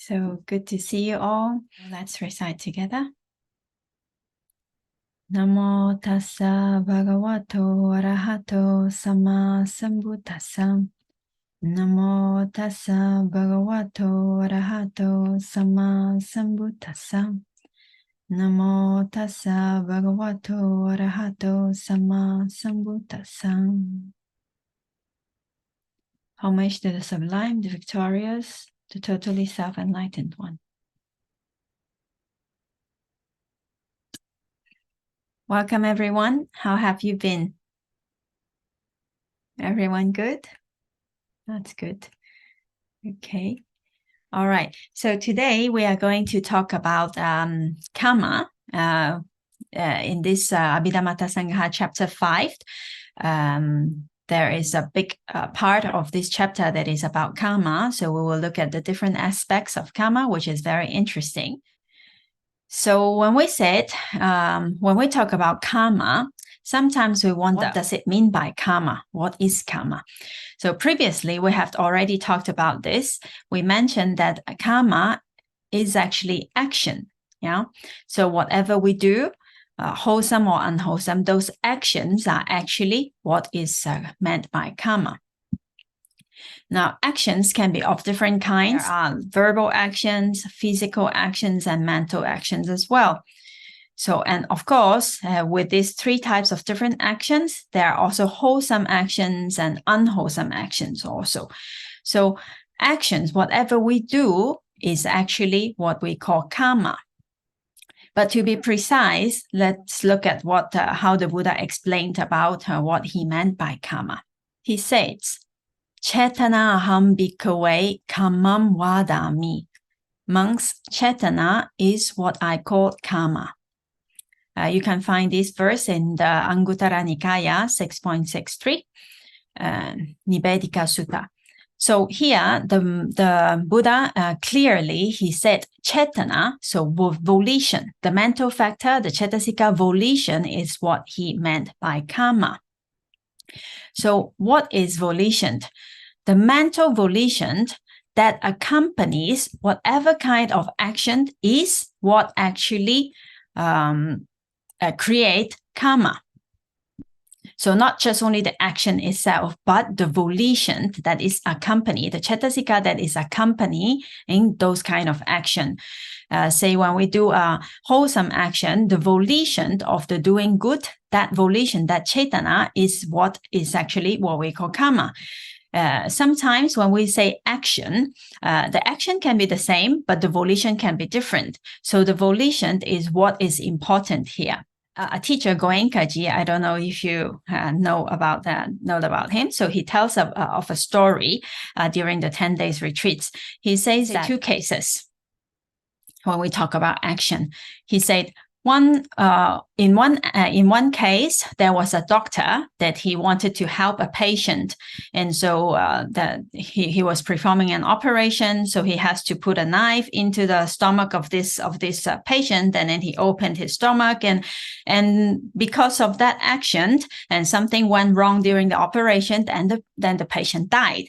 So good to see you all. Let's recite together. Namo tassa bhagavato arahato sama sambuddhassa. Namo tassa bhagavato arahato sama sambuddhassa. Namo tassa bhagavato arahato sama sambuddhassa. Homage to the sublime, the victorious, the totally self-enlightened one. Welcome, everyone. How have you been? Everyone good? That's good. Okay. All right. So today we are going to talk about kamma in this Abhidhamma Sangha chapter 5. There is a big part of this chapter that is about kamma. So we will look at the different aspects of kamma, which is very interesting. So when we talk about kamma, sometimes we wonder, what does it mean by kamma? What is kamma? So previously, we have already talked about this. We mentioned that kamma is actually action. Yeah. So whatever we do, wholesome or unwholesome, those actions are actually what is meant by kamma. Now, actions can be of different kinds. There are verbal actions, physical actions, and mental actions as well. So, and of course, with these three types of different actions, there are also wholesome actions and unwholesome actions also. So, actions, whatever we do, is actually what we call kamma. But to be precise, let's look at how the Buddha explained about what he meant by kamma. He says, Cetana aham bhikkhave kammam vadami. Monks, cetana is what I call kamma. You can find this verse in the Anguttara Nikaya 6.63, Nibbedika Sutta. So here, the Buddha clearly, he said cetana, so volition, the mental factor, the cetasika volition is what he meant by kamma. So what is volition? The mental volition that accompanies whatever kind of action is what actually create kamma. So not just only the action itself, but the volition that is accompanied, the cetasika that is accompanying those kind of action. Say when we do a wholesome action, the volition of the doing good, that volition, that cetana is what is actually what we call kamma. Sometimes when we say action, the action can be the same, but the volition can be different. So the volition is what is important here. A teacher, Goenkaji, I don't know if you know about him. So he tells of a story during the 10 days retreats. He says that two cases when we talk about action. He said, in one case, there was a doctor that he wanted to help a patient, and so that he was performing an operation. So he has to put a knife into the stomach of this patient, and then he opened his stomach, and because of that action, and something went wrong during the operation, and then the patient died.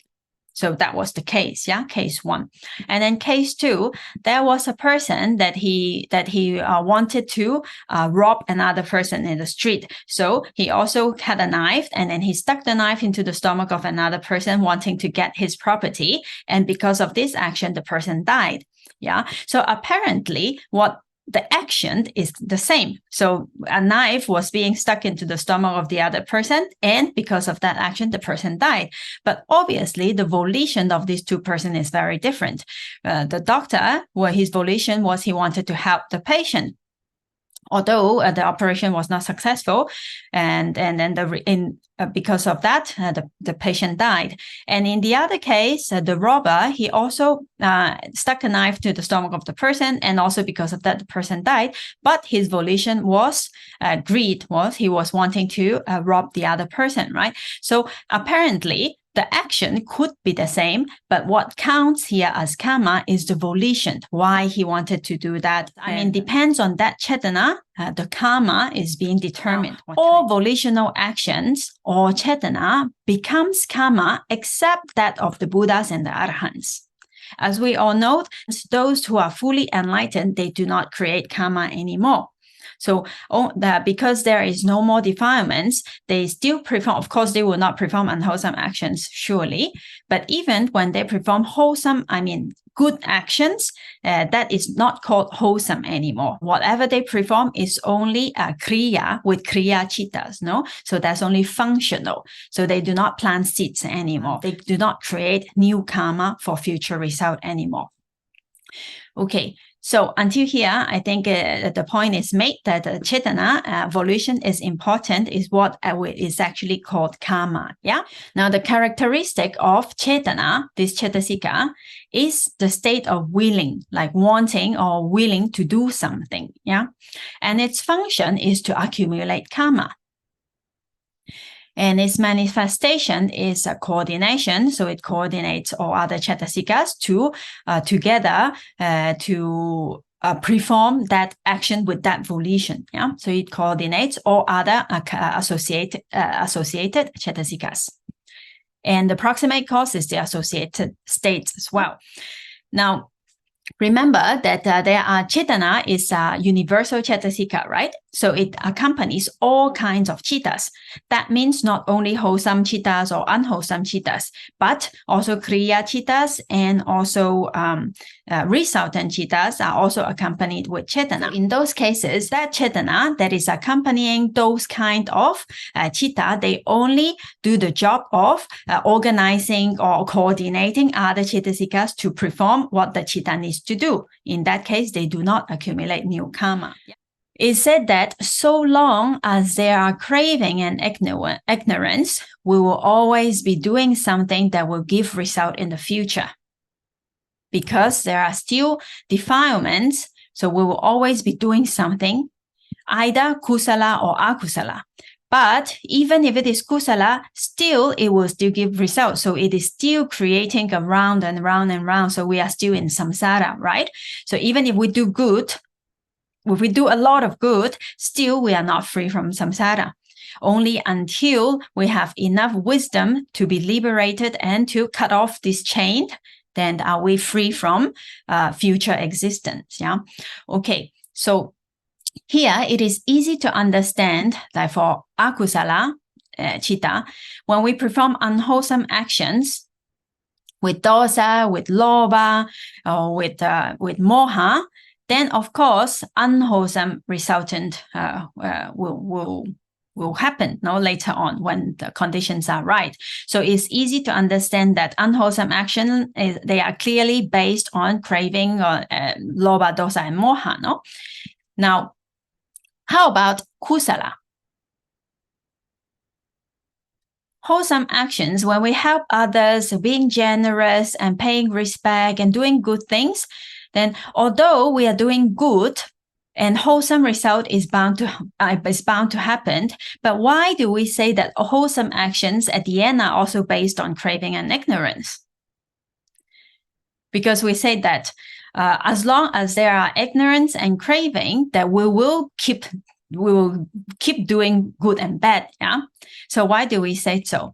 So that was the case, yeah, case one. And then case two, there was a person that he wanted to rob another person in the street. So he also had a knife, and then he stuck the knife into the stomach of another person wanting to get his property. And because of this action, the person died. Yeah. So apparently the action is the same. So a knife was being stuck into the stomach of the other person, and because of that action, the person died. But obviously, the volition of these two persons is very different. The doctor, where his volition was he wanted to help the patient, although the operation was not successful, and then because of that, the patient died. And in the other case, the robber, he also stuck a knife to the stomach of the person, and also because of that, the person died. But his volition was greed, he was wanting to rob the other person, right? So apparently, the action could be the same, but what counts here as kamma is the volition, why he wanted to do that. I mean, depends on that cetana, the kamma is being determined. All volitional actions or cetana becomes kamma except that of the Buddhas and the Arahants. As we all know, those who are fully enlightened, they do not create karma anymore. So because there is no more defilements, they still perform, of course, they will not perform unwholesome actions, surely. But even when they perform wholesome, good actions, that is not called wholesome anymore. Whatever they perform is only a kriya with kriya chittas, no? So that's only functional. So they do not plant seeds anymore. They do not create new karma for future result anymore. Okay. So until here, I think the point is made that Chetana, volition is important, is what is actually called karma. Yeah. Now, the characteristic of Chetana, this Cetasika, is the state of willing, like wanting or willing to do something. Yeah. And its function is to accumulate karma. And its manifestation is a coordination. So it coordinates all other Chetasikas together to perform that action with that volition. Yeah. So it coordinates all other associated Chetasikas. And the proximate cause is the associated states as well. Now, remember that there are Chetana is a universal Cetasika, right? So it accompanies all kinds of chittas. That means not only wholesome chittas or unwholesome chittas, but also kriya chittas and also resultant chittas are also accompanied with Chetana. In those cases, that Chetana that is accompanying those kind of chitta, they only do the job of organizing or coordinating other Chetasikas to perform what the chitta needs to do. In that case, they do not accumulate new karma. It's said that so long as there are craving and ignorance, we will always be doing something that will give result in the future. Because there are still defilements, so we will always be doing something, either kusala or akusala. But even if it is kusala, still it will still give results. So it is still creating a round and round and round. So we are still in samsara, right? So even if we do good, if we do a lot of good, still we are not free from samsara. Only until we have enough wisdom to be liberated and to cut off this chain, then are we free from future existence. Yeah. Okay. So here it is easy to understand that for akusala chitta, when we perform unwholesome actions with dosa, with lobha, or with moha, then of course unwholesome resultant will happen later on when the conditions are right. So it's easy to understand that unwholesome action they are clearly based on craving or lobha, dosa, and moha. No. Now, how about kusala? Wholesome actions, when we help others, being generous and paying respect and doing good things, then although we are doing good and wholesome result is bound to happen, but why do we say that wholesome actions at the end are also based on craving and ignorance? Because we say that as long as there are ignorance and craving, that we will keep doing good and bad. Yeah. So why do we say so?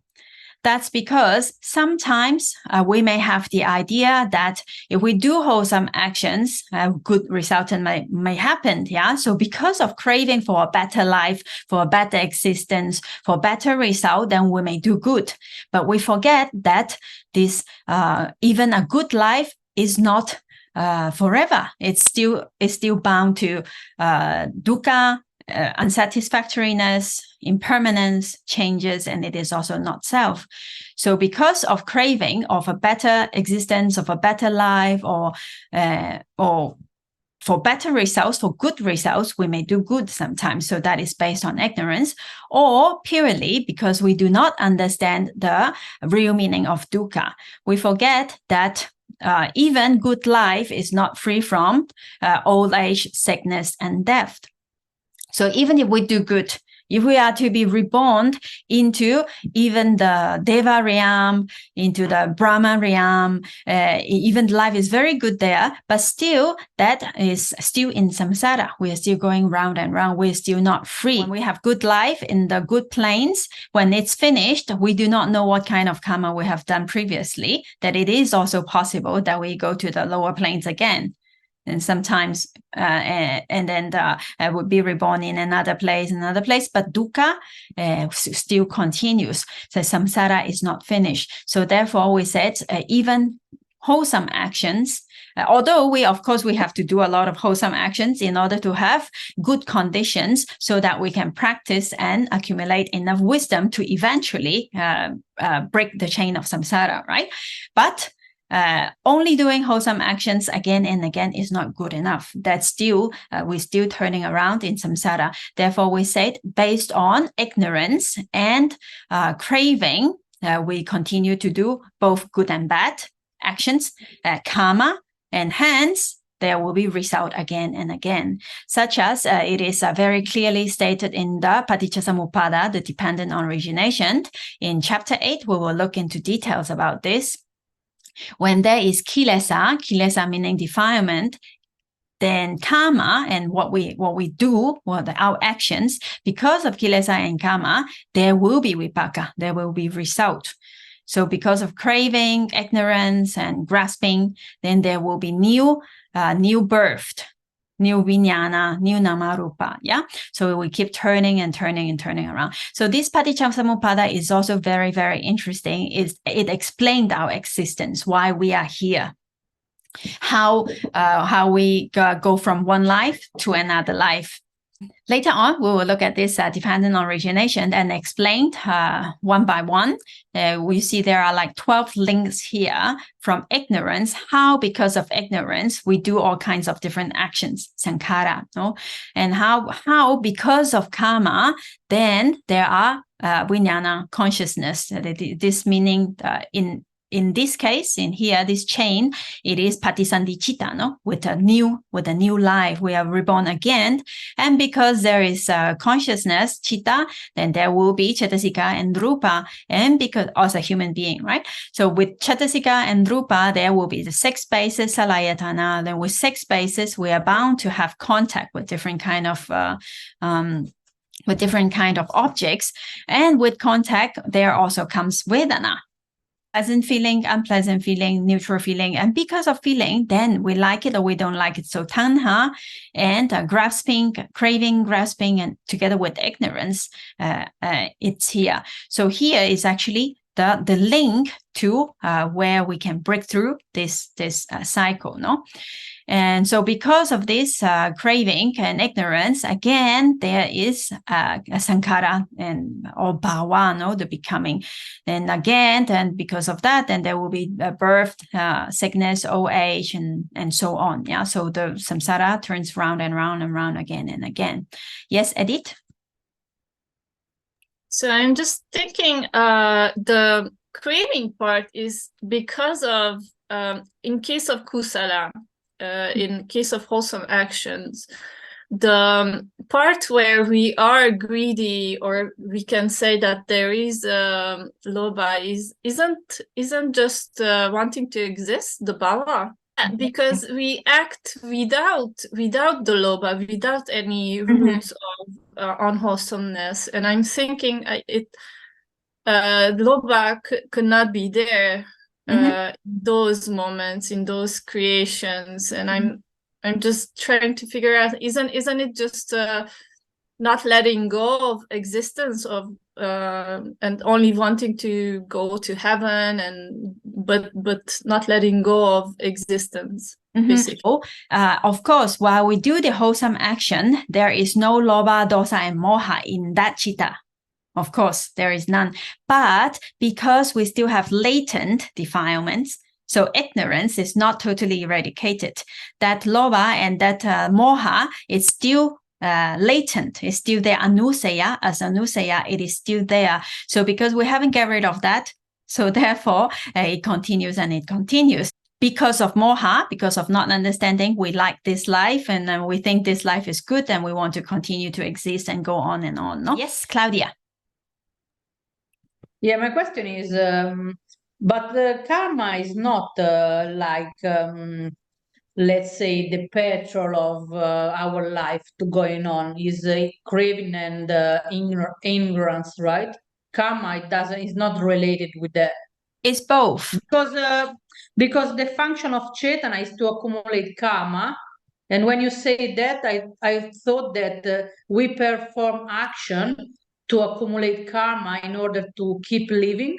That's because sometimes we may have the idea that if we do wholesome actions, good result may happen. Yeah. So because of craving for a better life, for a better existence, for better result, then we may do good. But we forget that this even a good life is not forever. It's still bound to dukkha, unsatisfactoriness, impermanence, changes, and it is also not self. So because of craving of a better existence, of a better life, or for better results, for good results, we may do good sometimes. So that is based on ignorance, or purely because we do not understand the real meaning of dukkha. We forget that even good life is not free from old age, sickness, and death. So even if we do good, If we are to be reborn into even the Deva realm, into the Brahma realm, even life is very good there, but still that is still in samsara. We are still going round and round. We're still not free. When we have good life in the good planes, when it's finished, we do not know what kind of karma we have done previously, that it is also possible that we go to the lower planes again. And sometimes, and then would be reborn in another place, but dukkha still continues. So samsara is not finished. So therefore, we said even wholesome actions, although we have to do a lot of wholesome actions in order to have good conditions so that we can practice and accumulate enough wisdom to eventually break the chain of samsara, right? But only doing wholesome actions again and again is not good enough. That's still, we're still turning around in samsara. Therefore, we said based on ignorance and craving, we continue to do both good and bad actions, karma, and hence there will be result again and again, such as it is very clearly stated in the Paticcasamuppada, the dependent origination. In chapter 8, we will look into details about this. When there is kilesa meaning defilement, then karma and what we do, our actions, because of kilesa and karma, there will be vipaka, there will be result. So because of craving, ignorance, and grasping, then there will be new birth, new vijnana, new namarupa, yeah? So we keep turning and turning and turning around. So this Paticcasamuppada is also very, very interesting. It explained our existence, why we are here, how we go from one life to another life. Later on, we will look at this dependent origination and explained one by one. We see there are like 12 links here from ignorance, how because of ignorance, we do all kinds of different actions, sankhara, no? And how because of karma, then there are vijnana, consciousness. This meaning in this case, in here, this chain, it is patisandhicitta, no? With a new life, we are reborn again. And because there is consciousness, chitta, then there will be cettasika and rupa, and because as a human being, right? So with cettasika and rupa, there will be the 6 bases, salayatana. Then with 6 bases, we are bound to have contact with different kind of objects. And with contact, there also comes vedana. Pleasant feeling, unpleasant feeling, neutral feeling. And because of feeling, then we like it or we don't like it. So tanha and grasping, craving, grasping, and together with ignorance, it's here. So here is actually the link to where we can break through this cycle, no? And so because of this craving and ignorance, again, there is a sankhara or bhava, no, the becoming. And again, then because of that, then there will be birth, sickness, old age, and so on. Yeah, so the samsara turns round and round and round again and again. Yes, Edith? So I'm just thinking the craving part is because of, in case of kusala, in case of wholesome actions, the part where we are greedy, or we can say that there is lobha, isn't just wanting to exist, the bhava, because we act without the lobha, without any roots of unwholesomeness. And I'm thinking lobha could not be there. Those moments, in those creations, and I'm just trying to figure out, isn't it just not letting go of existence of and only wanting to go to heaven, and but not letting go of existence, basically. Of course, while we do the wholesome action, there is no lobha, dosa, and moha in that chitta. Of course, there is none. But because we still have latent defilements, so ignorance is not totally eradicated, that lobha and that moha is still latent, it's still there. Anusaya, as anusaya, it is still there. So because we haven't get rid of that, so therefore it continues and it continues. because of moha, because of not understanding, we like this life and then we think this life is good and we want to continue to exist and go on and on. No? Yes, Claudia. Yeah, my question is, but the karma is not let's say, the petrol of our life to going on is craving and ignorance, right? Karma, is not related with that. It's both. Because the function of Chetana is to accumulate karma. And when you say that, I thought that we perform action to accumulate karma in order to keep living,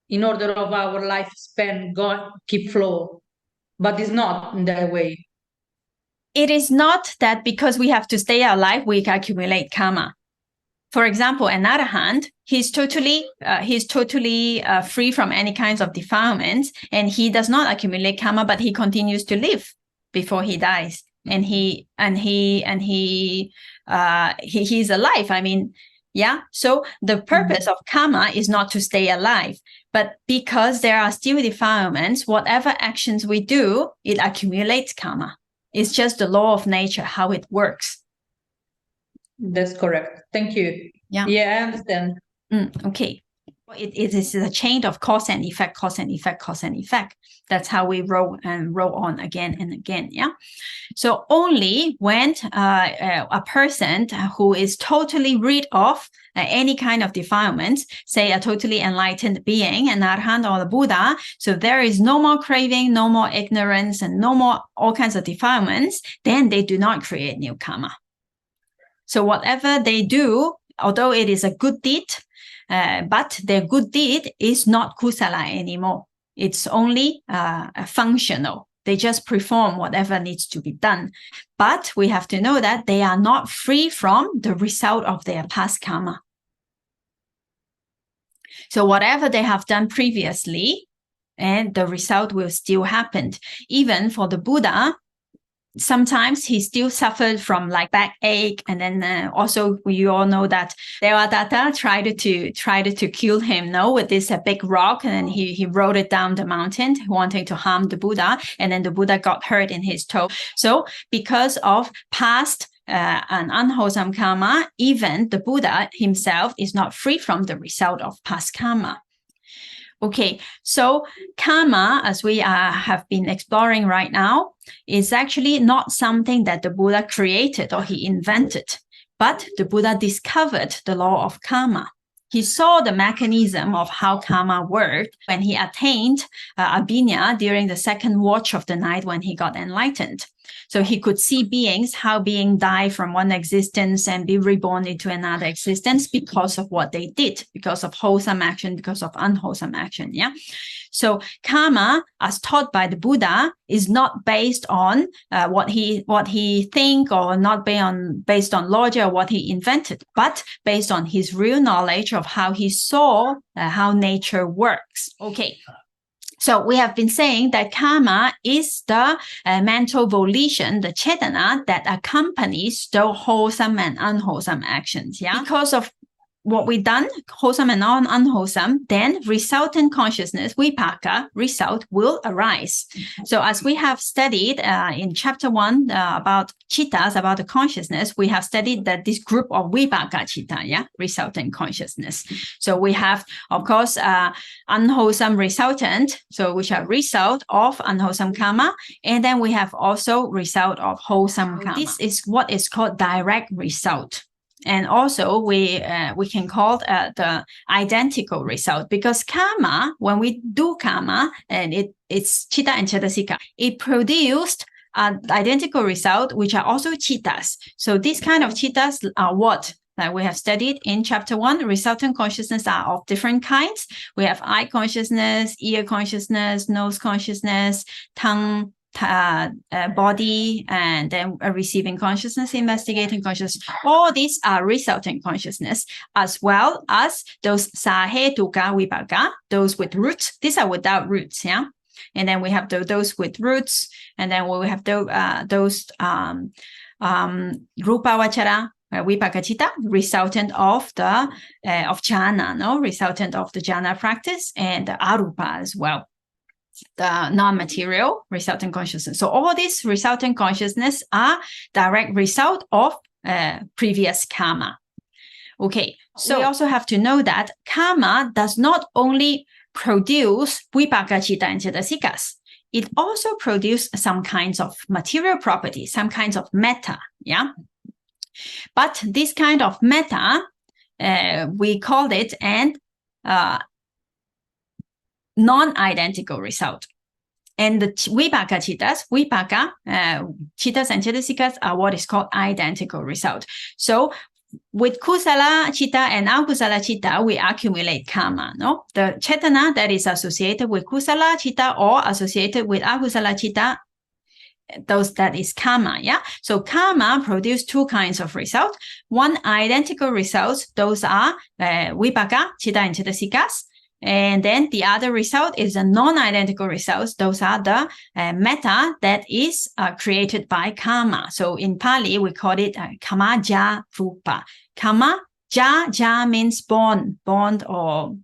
in order of our lifespan keep flow. But it's not in that way. It is not that because we have to stay alive, we accumulate karma. For example, an arahant, he's totally free from any kinds of defilements, and he does not accumulate karma, but he continues to live before he dies, and he's alive. I mean, yeah. So the purpose of karma is not to stay alive, but because there are still defilements, whatever actions we do, it accumulates karma. It's just the law of nature, how it works. That's correct. Thank you. Yeah, I understand. Okay. It is a chain of cause and effect, cause and effect, cause and effect. That's how we roll on again and again. Yeah. So only when a person who is totally rid of any kind of defilements, say a totally enlightened being, an arahant or a Buddha, so there is no more craving, no more ignorance, and no more all kinds of defilements, then they do not create new karma. So whatever they do, although it is a good deed, but their good deed is not kusala anymore. It's only functional. They just perform whatever needs to be done. But we have to know that they are not free from the result of their past karma. So whatever they have done previously, and the result will still happen. Even for the Buddha, sometimes he still suffered from like backache, and then also we all know that Devadatta tried to kill him, with this big rock, and then he rolled it down the mountain, wanting to harm the Buddha, and then the Buddha got hurt in his toe. So because of past and unwholesome karma, even the Buddha himself is not free from the result of past karma. Okay, so karma, as we have been exploring right now, is actually not something that the Buddha created or he invented, but the Buddha discovered the law of karma. He saw the mechanism of how karma worked when he attained abhinya during the second watch of the night when he got enlightened. So he could see beings, how beings die from one existence and be reborn into another existence because of what they did, because of wholesome action, because of unwholesome action. Yeah. So karma, as taught by the Buddha, is not based on what he think, or not based on logic or what he invented, but based on his real knowledge of how he saw how nature works. Okay. So we have been saying that karma is the mental volition, the chetana that accompanies the wholesome and unwholesome actions. Yeah, because of what we've done, wholesome and unwholesome, then resultant consciousness, vipaka, result will arise. So as we have studied in chapter 1 about chittas, about the consciousness, we have studied that this group of vipaka chitta, resultant consciousness. So we have, of course, unwholesome resultant, so which are result of unwholesome karma, and then we have also result of wholesome karma. This is what is called direct result. And also we can call the identical result, because karma, when we do karma, and it's chitta and cetasika, it produced an identical result, which are also chittas. So these kind of chittas are what that we have studied in chapter 1. Resultant consciousness are of different kinds. We have eye consciousness, ear consciousness, nose consciousness, tongue, body, and then receiving consciousness, investigating consciousness. All these are resultant consciousness, as well as those sahetuka vipaka, those with roots. These are without roots, yeah. And then we have those with roots, and then we have those rupavachara vipaka chitta, resultant of the of jhana, resultant of the jhana practice, and the arupa as well. the non-material resultant consciousness. So all these resultant consciousness are direct result of previous karma. Okay, so we also have to know that karma does not only produce vipaka, citta, and cetasikas. It also produces some kinds of material properties, some kinds of metta, yeah? But this kind of metta, we call it an non-identical result. And the vipaka cittas, cittas and cetasikas are what is called identical result. So with kusala citta and akusala citta, we accumulate karma. No, the cetana that is associated with kusala citta or associated with akusala citta, that is karma. Yeah. So karma produce two kinds of results. One identical results, those are vipaka, citta, and cetasikas. And then the other result is a non-identical results. Those are the metta that is created by karma. So in Pali, we call it kamma ja rupa. Kamma ja means born or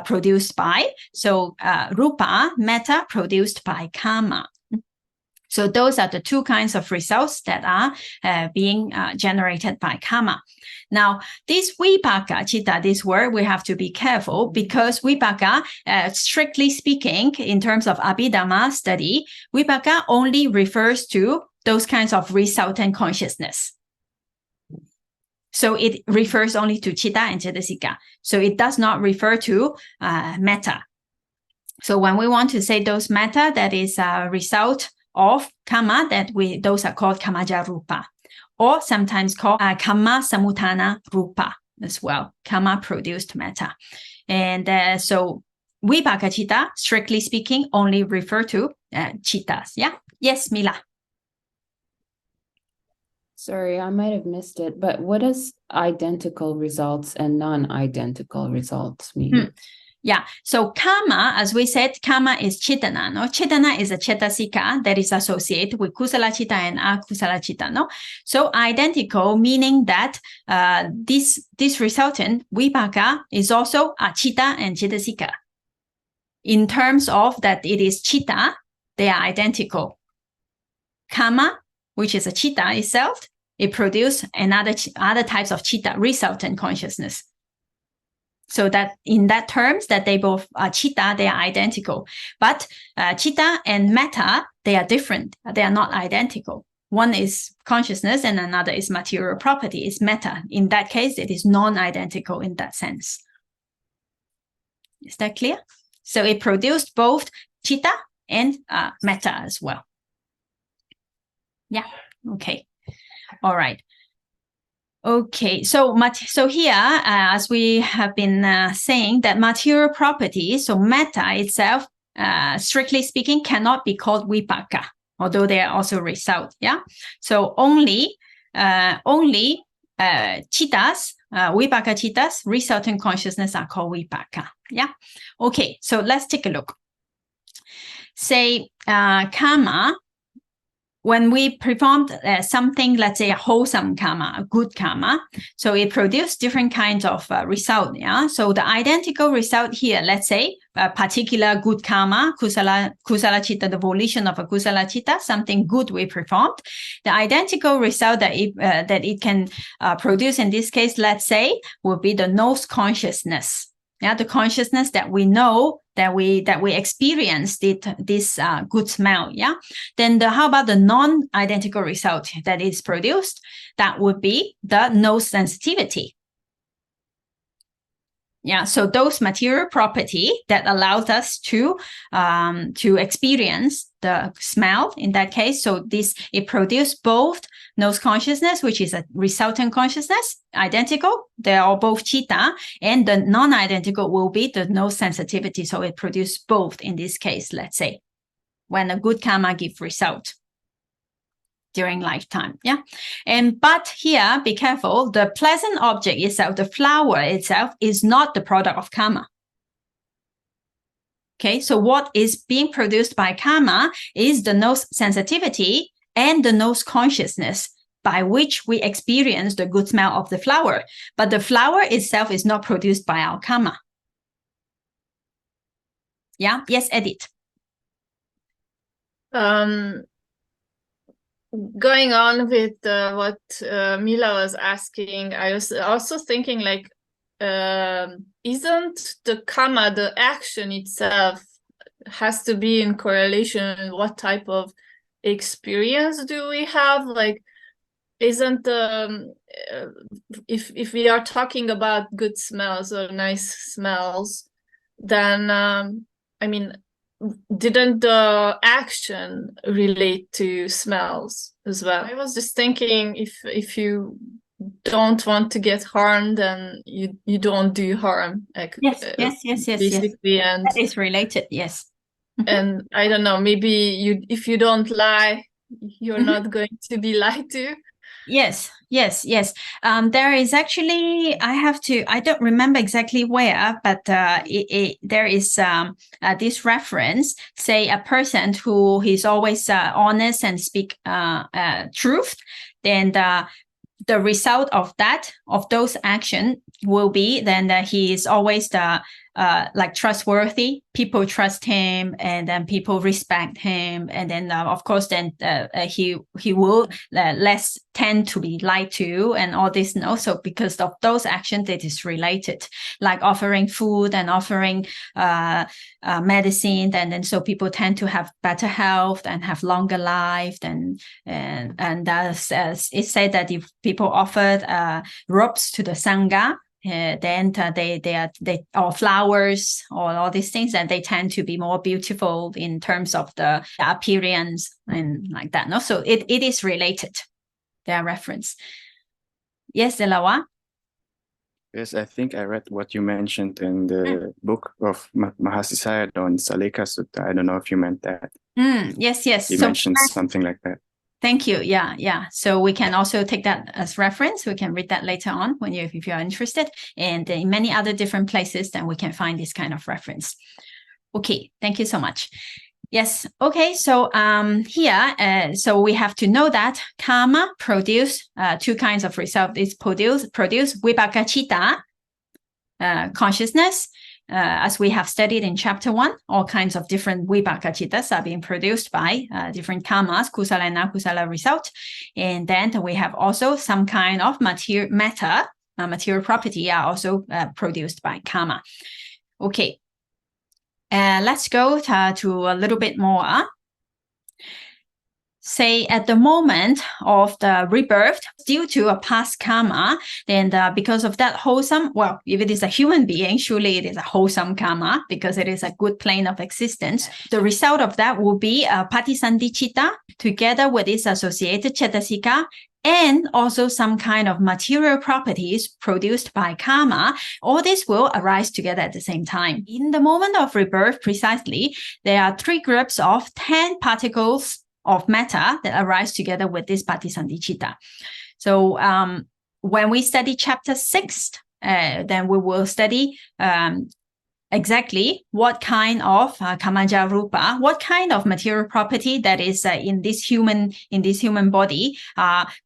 produced by. So rupa, metta, produced by karma. So those are the two kinds of results that are being generated by karma. Now, this vipaka citta, this word, we have to be careful because vipaka, strictly speaking, in terms of Abhidhamma study, vipaka only refers to those kinds of resultant consciousness. So it refers only to citta and cetasika. So it does not refer to metta. So when we want to say those metta, that is a result of karma, those are called kamma rupa, or sometimes called kamma samutana rupa as well. Karma produced metta. And so vipaka citta, strictly speaking, only refer to cittas. Yeah. Yes, Mila. Sorry, I might have missed it, but what does identical results and non-identical results mean? Yeah, so karma, as we said, karma is cetana. No, cetana is a cetasika that is associated with kusala citta and akusala citta. No, so identical meaning that this resultant vipaka is also a citta and cetasika. In terms of that, it is citta, they are identical. Karma, which is a citta itself, it produces other types of citta resultant consciousness. So that in that terms that they both are citta, they are identical. But citta and metta, they are different. They are not identical. One is consciousness and another is material property, is metta. In that case, it is non-identical in that sense. Is that clear? So it produced both citta and metta as well. Yeah, okay. All right. Okay, so here, as we have been saying, that material property, so metta itself, strictly speaking, cannot be called vipaka, although they are also result. Yeah, so only cittas, vipaka cittas, resultant consciousness are called vipaka. Yeah. Okay, so let's take a look. Say karma. When we performed something, let's say a wholesome karma, a good karma, so it produced different kinds of result. Yeah. So the identical result here, let's say a particular good karma, kusala citta, the volition of a kusala citta, something good we performed. The identical result that it can produce in this case, let's say, would be the nose consciousness. Yeah, the consciousness that we know that we experienced this good smell. Yeah. Then how about the non-identical result that is produced? That would be the nose sensitivity. Yeah. So those material property that allows us to experience the smell in that case. So it produced both nose consciousness, which is a resultant consciousness, identical. They are both citta, and the non-identical will be the nose sensitivity. So it produced both in this case, let's say, when a good karma gives result during lifetime. Yeah. But here, be careful, the pleasant object itself, the flower itself, is not the product of karma. Okay, so what is being produced by karma is the nose sensitivity and the nose consciousness by which we experience the good smell of the flower. But the flower itself is not produced by our karma. Yeah, yes, Edith. Going on with what Mila was asking, I was also thinking, like, isn't the kamma, the action itself, has to be in correlation with what type of experience do we have? Like, isn't if we are talking about good smells or nice smells, then I mean, didn't the action relate to smells as well? I was just thinking, if you don't want to get harmed, then you don't do harm. Like, Yes. basically, and That is related. Yes. and I don't know, maybe if you don't lie, you're not going to be lied to. Yes. There is actually, I don't remember exactly where, but there is this reference, say a person who is always honest and speak truth, then the result of those action will be then that he is always like trustworthy. People trust him, and then people respect him, and then of course then he will less tend to be lied to, and all this. No, so because of those actions, it is related, like offering food and offering medicine, and then so people tend to have better health and have longer life. And it's said that if people offered robes to the sangha, then they or flowers or all these things, and they tend to be more beautiful in terms of the appearance and like that. No, so it is related. Their reference. Yes, Elawa? Yes, I think I read what you mentioned in the book of Mahasi Sayadaw, Saleka Sutta. I don't know if you meant that. Yes. You mentioned something like that. Thank you. Yeah. So we can also take that as reference. We can read that later on if you're interested. And in many other different places, then we can find this kind of reference. Okay, thank you so much. Yes. Okay. So here, so we have to know that karma produce two kinds of result. It's produce vipaka citta, consciousness. As we have studied in chapter 1, all kinds of different vipaka cittas are being produced by different karmas, kusala and akusala result. And then we have also some kind of material property are also produced by karma. Okay. Let's go to a little bit more. Say at the moment of the rebirth, due to a past karma, then because of that wholesome, well, if it is a human being, surely it is a wholesome karma because it is a good plane of existence. The result of that will be a patisandhi citta together with its associated cetasika, and also some kind of material properties produced by karma. All this will arise together at the same time. In the moment of rebirth, precisely, there are 3 groups of 10 particles of matter that arise together with this patisandhi citta. So when we study chapter 6, then we will study exactly what kind of kamaja rupa, what kind of material property that is in this human body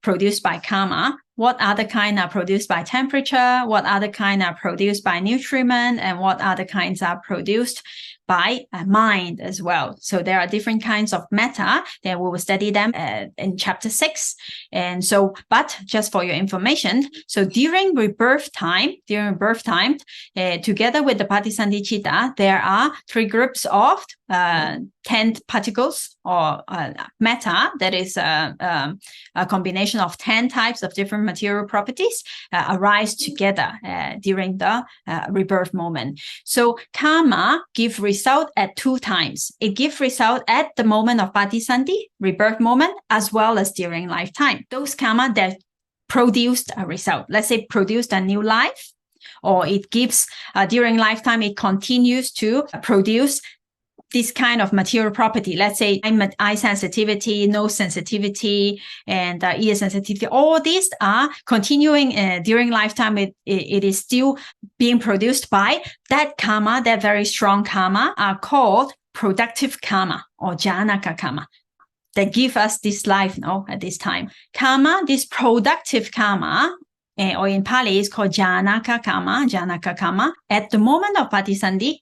produced by karma. What other kind are produced by temperature? What other kind are produced by nutriment? And what other kinds are produced by mind as well. So there are different kinds of matter that we will study them in chapter 6. And so, but just for your information, so during rebirth time, together with the patisandhi citta, there are 3 groups of 10 particles or matter that is a combination of 10 types of different material properties arise together during the rebirth moment. So karma give result at 2 times. It gives result at the moment of patisandhi, rebirth moment, as well as during lifetime. Those karma that produced a result, let's say produced a new life, or it gives during lifetime, it continues to produce this kind of material property. Let's say eye sensitivity, nose sensitivity, and ear sensitivity. All these are continuing during lifetime. It is still being produced by that karma, that very strong karma are called productive karma or janaka karma that give us this life at this time. Karma, this productive karma, or in Pali is called janaka karma, at the moment of patisandhi,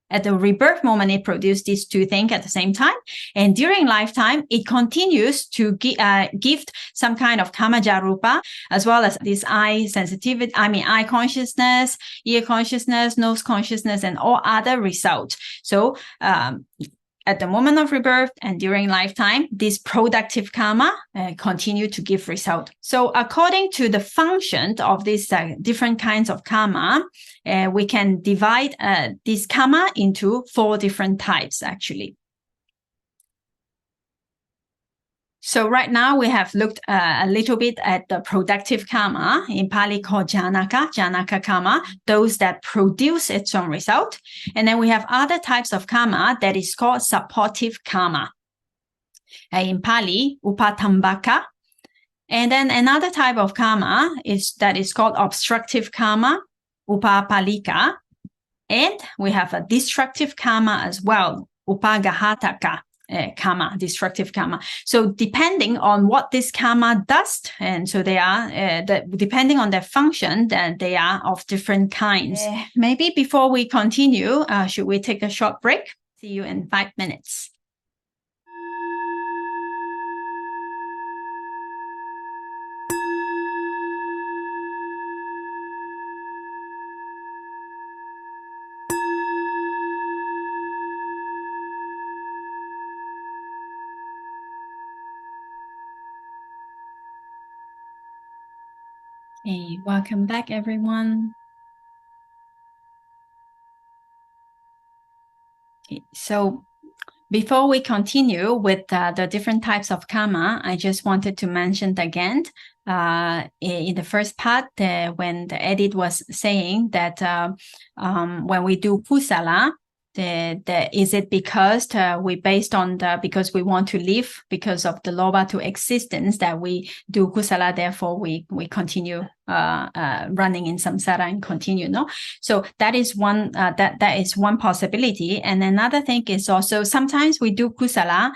At the rebirth moment, it produces these two things at the same time. And during lifetime, it continues to give some kind of kamma jarupa, as well as this eye sensitivity, eye consciousness, ear consciousness, nose consciousness, and all other results. So at the moment of rebirth and during lifetime, this productive karma continue to give result. So according to the function of these different kinds of karma, we can divide this karma into 4 different types, actually. So right now we have looked a little bit at the productive karma, in Pali called janaka karma, those that produce its own result. And then we have other types of karma that is called supportive karma. In Pali, upatambaka. And then another type of karma that is called obstructive karma, upapalika. And we have a destructive karma as well, upagahataka. Karma, destructive karma. So depending on what this karma does, and so they are, depending on their function, then they are of different kinds. Maybe before we continue, should we take a short break? See you in 5 minutes. Hey, welcome back, everyone. Okay, so before we continue with the different types of karma, I just wanted to mention again in the first part when the edit was saying that when we do kusala, is it because we based on because we want to live because of the loba to existence that we do kusala, therefore we continue running in samsara and continue, no? So that is one that is one possibility. And another thing is also sometimes we do kusala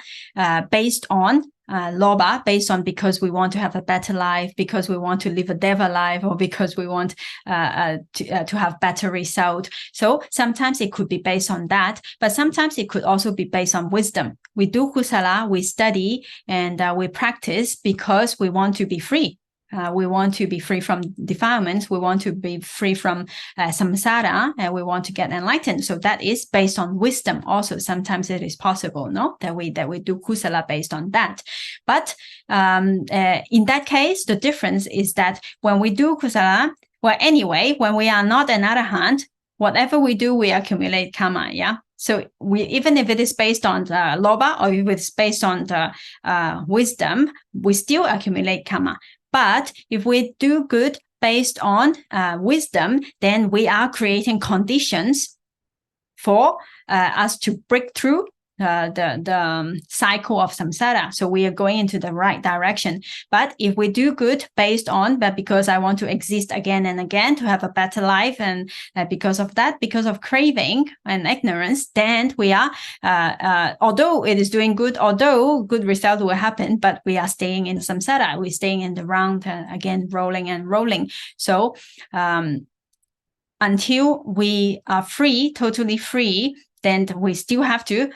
based on loba, based on because we want to have a better life, because we want to live a deva life, or because we want to have better result. So sometimes it could be based on that, but sometimes it could also be based on wisdom. We do kusala, we study, and we practice because we want to be free. We want to be free from defilements. We want to be free from samsara, and we want to get enlightened. So that is based on wisdom. Also, sometimes it is possible, no, that we do kusala based on that. But in that case, the difference is that when we do kusala, well, anyway, when we are not an arahant, whatever we do, we accumulate karma. Yeah. So we, even if it is based on the loba or if it's based on the wisdom, we still accumulate karma. But if we do good based on wisdom, then we are creating conditions for us to break through the cycle of samsara. So we are going into the right direction. But if we do good based on that, because I want to exist again and again to have a better life, and because of that, because of craving and ignorance, then we are, although it is doing good, although good result will happen, but we are staying in samsara. We're staying in the round again, rolling and rolling. So until we are free, totally free, then we still have to,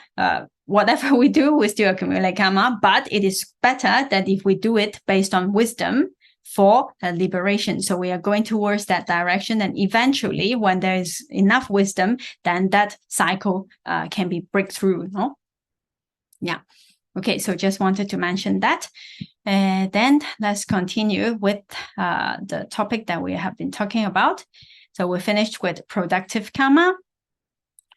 whatever we do, we still accumulate karma, but it is better that if we do it based on wisdom for liberation. So we are going towards that direction. And eventually, when there is enough wisdom, then that cycle can be breakthrough, no? Yeah. Okay, so just wanted to mention that. Then let's continue with the topic that we have been talking about. So we finished with productive karma.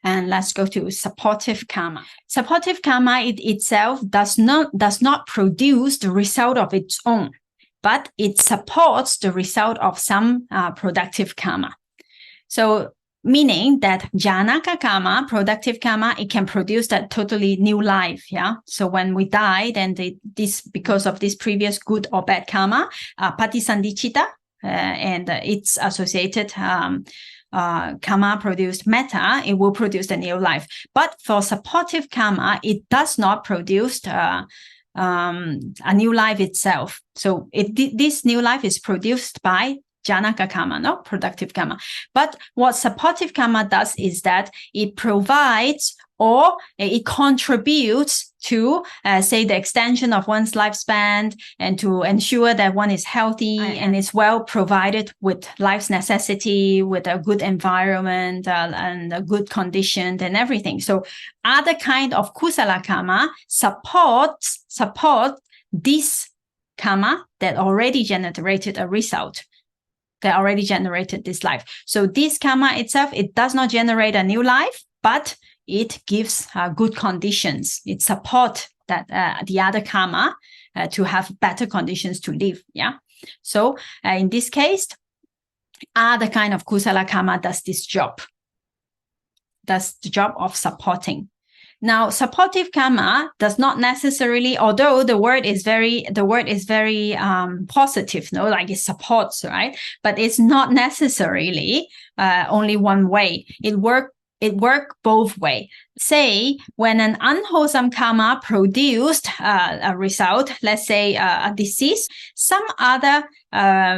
And let's go to supportive karma. Supportive karma itself does not produce the result of its own, but it supports the result of some productive karma. So meaning that janaka karma, productive karma, it can produce that totally new life. Yeah. So when we die, then this because of this previous good or bad karma, patisandicita, and its associated karma produced metta, it will produce a new life. But for supportive karma, it does not produce a new life itself. So this new life is produced by Janaka karma, no, productive karma. But what supportive karma does is that it provides or it contributes to, say, the extension of one's lifespan and to ensure that one is healthy and is well provided with life's necessity, with a good environment and a good condition and everything. So other kind of kusala karma support this karma that already generated a result, that already generated this life. So this karma itself, it does not generate a new life, but it gives good conditions. It supports that the other karma to have better conditions to live. Yeah. So in this case, other kind of kusala karma does this job. Does the job of supporting. Now, supportive karma does not necessarily, although the word is very positive, no, like it supports, right? But it's not necessarily only one way. It work both way. Say when an unwholesome karma produced a result, let's say a disease, some other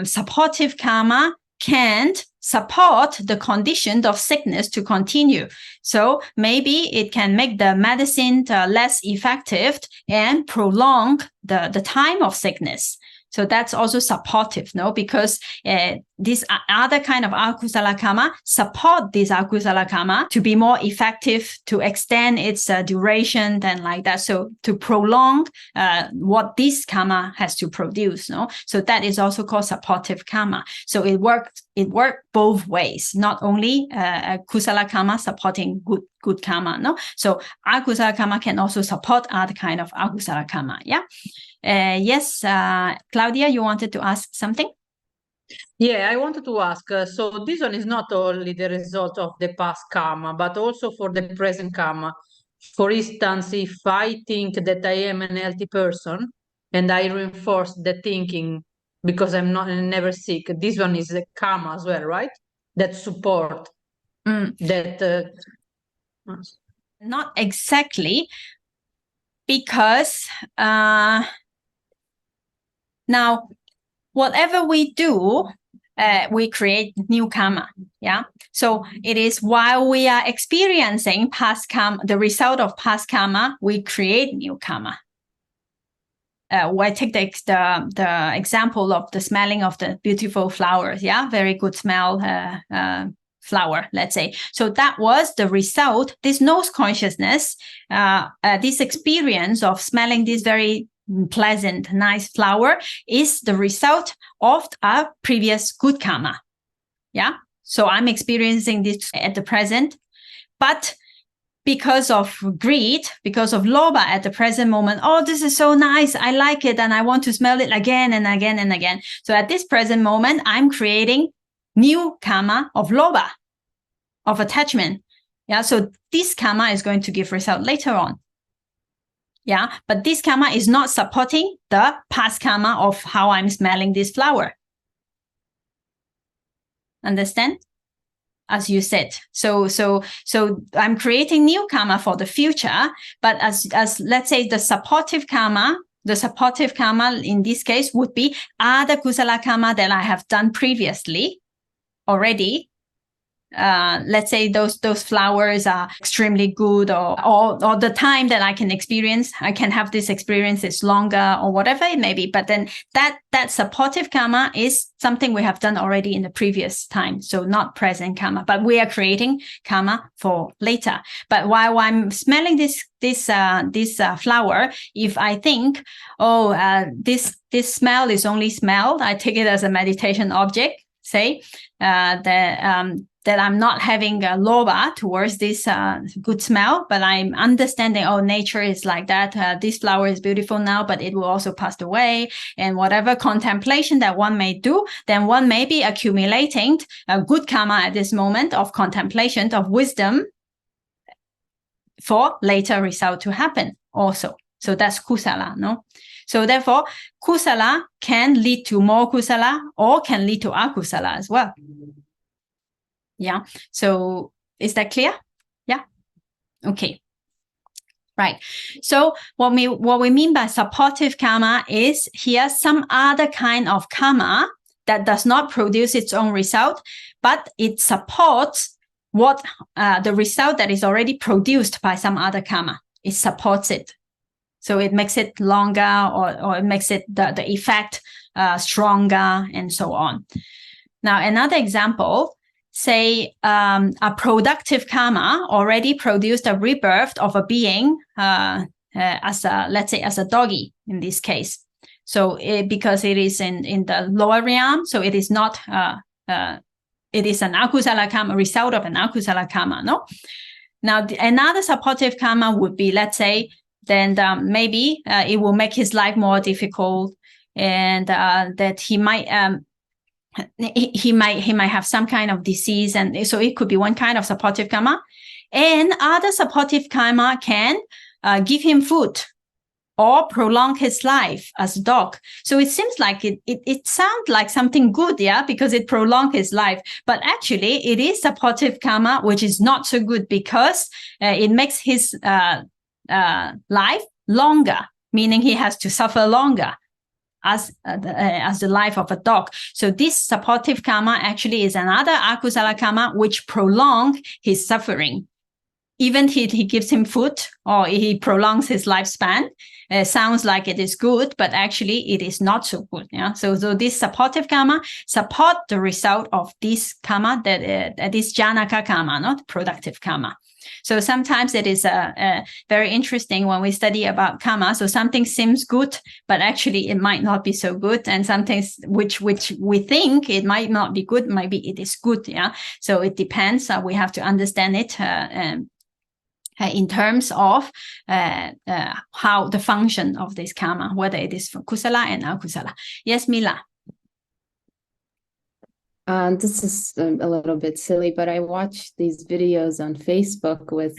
supportive karma can support the condition of sickness to continue. So maybe it can make the medicine less effective and prolong the time of sickness. So that's also supportive, no? Because these other kind of akusala karma support this akusala karma to be more effective, to extend its duration, and like that. So to prolong what this karma has to produce, no? So that is also called supportive karma. So it worked both ways, not only kusala karma supporting good karma, no? So akusala karma can also support other kind of akusala karma, yeah? Yes, Claudia, you wanted to ask something? Yeah, I wanted to ask, so this one is not only the result of the past karma, but also for the present karma. For instance, if I think that I am an healthy person and I reinforce the thinking because I'm never sick, this one is a karma as well, right? That support that. Not exactly, because now, whatever we do, we create new karma. Yeah. So it is while we are experiencing past karma, the result of past karma, we create new karma. I take the example of the smelling of the beautiful flowers. Yeah, very good smell. Flower, let's say. So that was the result. This nose consciousness, this experience of smelling this very pleasant, nice flower is the result of a previous good karma. Yeah. So I'm experiencing this at the present, but because of greed, because of lobha at the present moment, oh, this is so nice, I like it, and I want to smell it again and again and again. So at this present moment, I'm creating new karma of lobha, of attachment. Yeah. So this karma is going to give result later on. Yeah, but this karma is not supporting the past karma of how I'm smelling this flower. Understand? As you said. So I'm creating new karma for the future, but as let's say the supportive karma in this case would be other kusala karma that I have done previously already. Let's say those flowers are extremely good, or the time that I can have this experience is longer, or whatever it may be. But then that supportive karma is something we have done already in the previous time. So not present karma, but we are creating karma for later. But while I'm smelling this flower, if I think, this smell is only smell, I take it as a meditation object, say, that I'm not having a lobha towards this good smell, but I'm understanding, nature is like that. This flower is beautiful now, but it will also pass away. And whatever contemplation that one may do, then one may be accumulating a good karma at this moment of contemplation, of wisdom, for later result to happen also. So that's kusala, no? So therefore, kusala can lead to more kusala or can lead to akusala as well. Yeah. So is that clear? Yeah. Okay. Right. So what we mean by supportive karma is here some other kind of karma that does not produce its own result, but it supports what the result that is already produced by some other karma. It supports it. So it makes it longer, or it makes it the effect stronger, and so on. Now, another example, say a productive karma already produced a rebirth of a being as a, let's say, as a doggy in this case. So because it is in the lower realm, so it is not, it is an akusala karma, result of an akusala karma, no? Now, another supportive karma would be, let's say, then maybe it will make his life more difficult, and that he might have some kind of disease, and so it could be one kind of supportive karma. And other supportive karma can give him food or prolong his life as a dog. So it seems like it sounds like something good, yeah, because it prolonged his life. But actually, it is supportive karma, which is not so good, because it makes his life longer, meaning he has to suffer longer as the life of a dog. So this supportive karma actually is another akusala karma which prolong his suffering. Even he gives him food, or he prolongs his lifespan. Sounds like it is good, but actually it is not so good. Yeah. So this supportive karma support the result of this karma, that is janaka karma, not productive karma. So sometimes it is very interesting when we study about karma. So something seems good, but actually it might not be so good. And something which we think it might not be good, maybe it is good. Yeah. So it depends. We have to understand it in terms of how the function of this karma, whether it is for kusala and akusala. Yes, Mila. This is a little bit silly, but I watch these videos on Facebook with,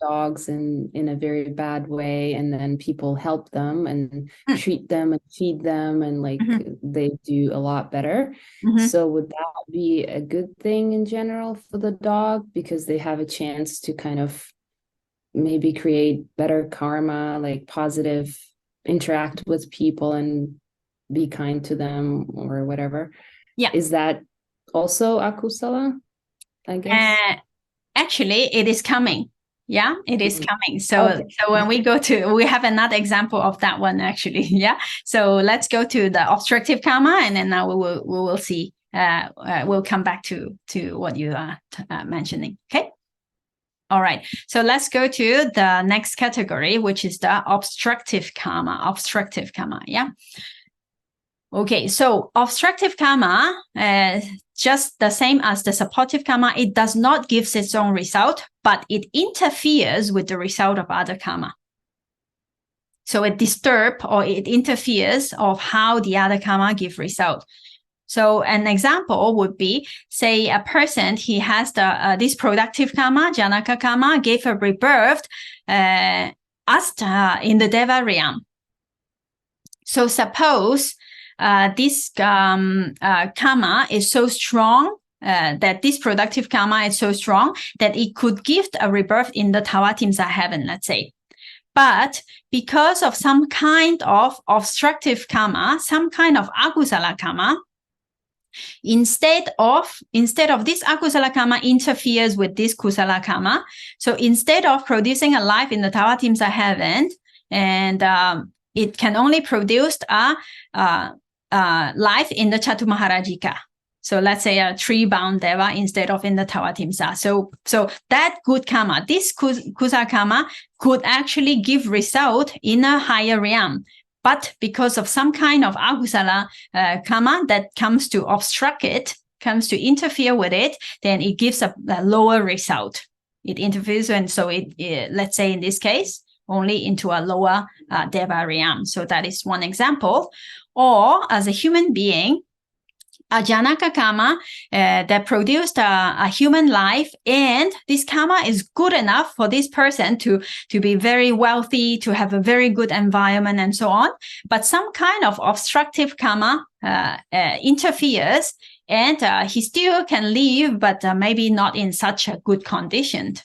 dogs in a very bad way, and then people help them and treat them and feed them, and they do a lot better. So would that be a good thing in general for the dog, because they have a chance to kind of maybe create better karma, like positive, interact with people and be kind to them or whatever? Yeah. Is that also akusala, I guess? Actually, it is coming. Yeah, it is coming. So when we go to, we have another example of that one, actually. Yeah. So let's go to the obstructive karma, and then now we will see. We'll come back to what you are mentioning. Okay. All right. So let's go to the next category, which is the obstructive karma. Obstructive karma. Yeah. Okay, so obstructive karma, just the same as the supportive karma, it does not give its own result, but it interferes with the result of other karma. So it disturbs or it interferes of how the other karma give result. So an example would be, say, a person, he has this productive karma, janaka karma, gave a rebirth as in the deva realm. So suppose this karma is so strong, that this productive karma is so strong that it could give a rebirth in the tawatimsa heaven, let's say. But because of some kind of obstructive karma, some kind of akusala karma, instead of this akusala karma interferes with this kusala karma, so instead of producing a life in the tawatimsa heaven, and it can only produce a life in the Chatumaharajika. So let's say a tree-bound deva instead of in the tawatimsa. So that good karma, this kusa karma could actually give result in a higher realm. But because of some kind of akusala karma that comes to obstruct it, comes to interfere with it, then it gives a lower result. It interferes, and so it let's say in this case, only into a lower deva realm. So that is one example. Or as a human being, a janaka karma that produced a human life, and this karma is good enough for this person to be very wealthy, to have a very good environment, and so on. But some kind of obstructive karma interferes, and he still can live, but maybe not in such a good condition.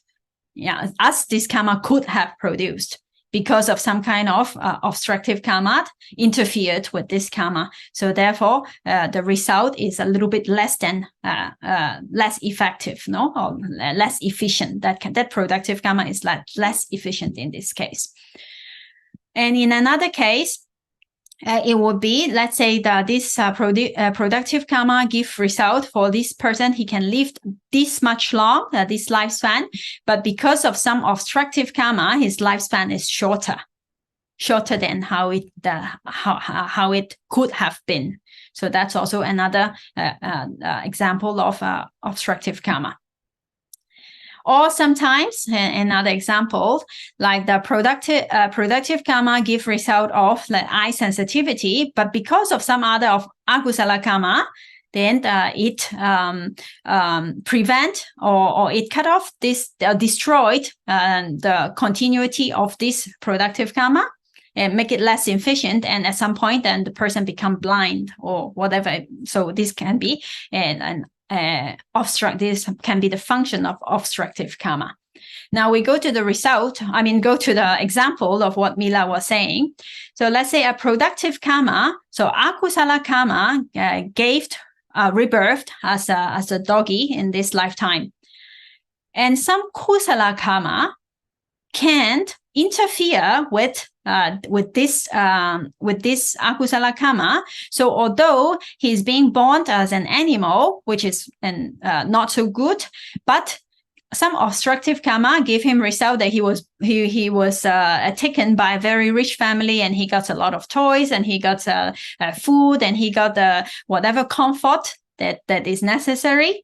Yeah, as this karma could have produced, because of some kind of obstructive karma interfered with this karma. So therefore, the result is a little bit less than less effective, no, or less efficient. That productive karma is less efficient in this case. And in another case, it would be, let's say that this productive karma give result for this person. He can live this much long, this lifespan, but because of some obstructive karma, his lifespan is shorter than how it could have been. So that's also another example of obstructive karma. Or sometimes, another example, like the productive karma give result of the eye sensitivity, but because of some other of akusala karma, then it prevent or it cut off this, destroyed the continuity of this productive karma and make it less efficient. And at some point, then the person become blind or whatever. So this can be this can be the function of obstructive karma. Now we go to the result, go to the example of what Mila was saying. So let's say a productive karma, so akusala karma gave rebirth as a doggy in this lifetime. And some kusala karma can't interfere with this akusala karma. So although he's being born as an animal, which is not so good, but some obstructive karma gave him result that he was taken by a very rich family, and he got a lot of toys, and he got food, and he got whatever comfort that is necessary.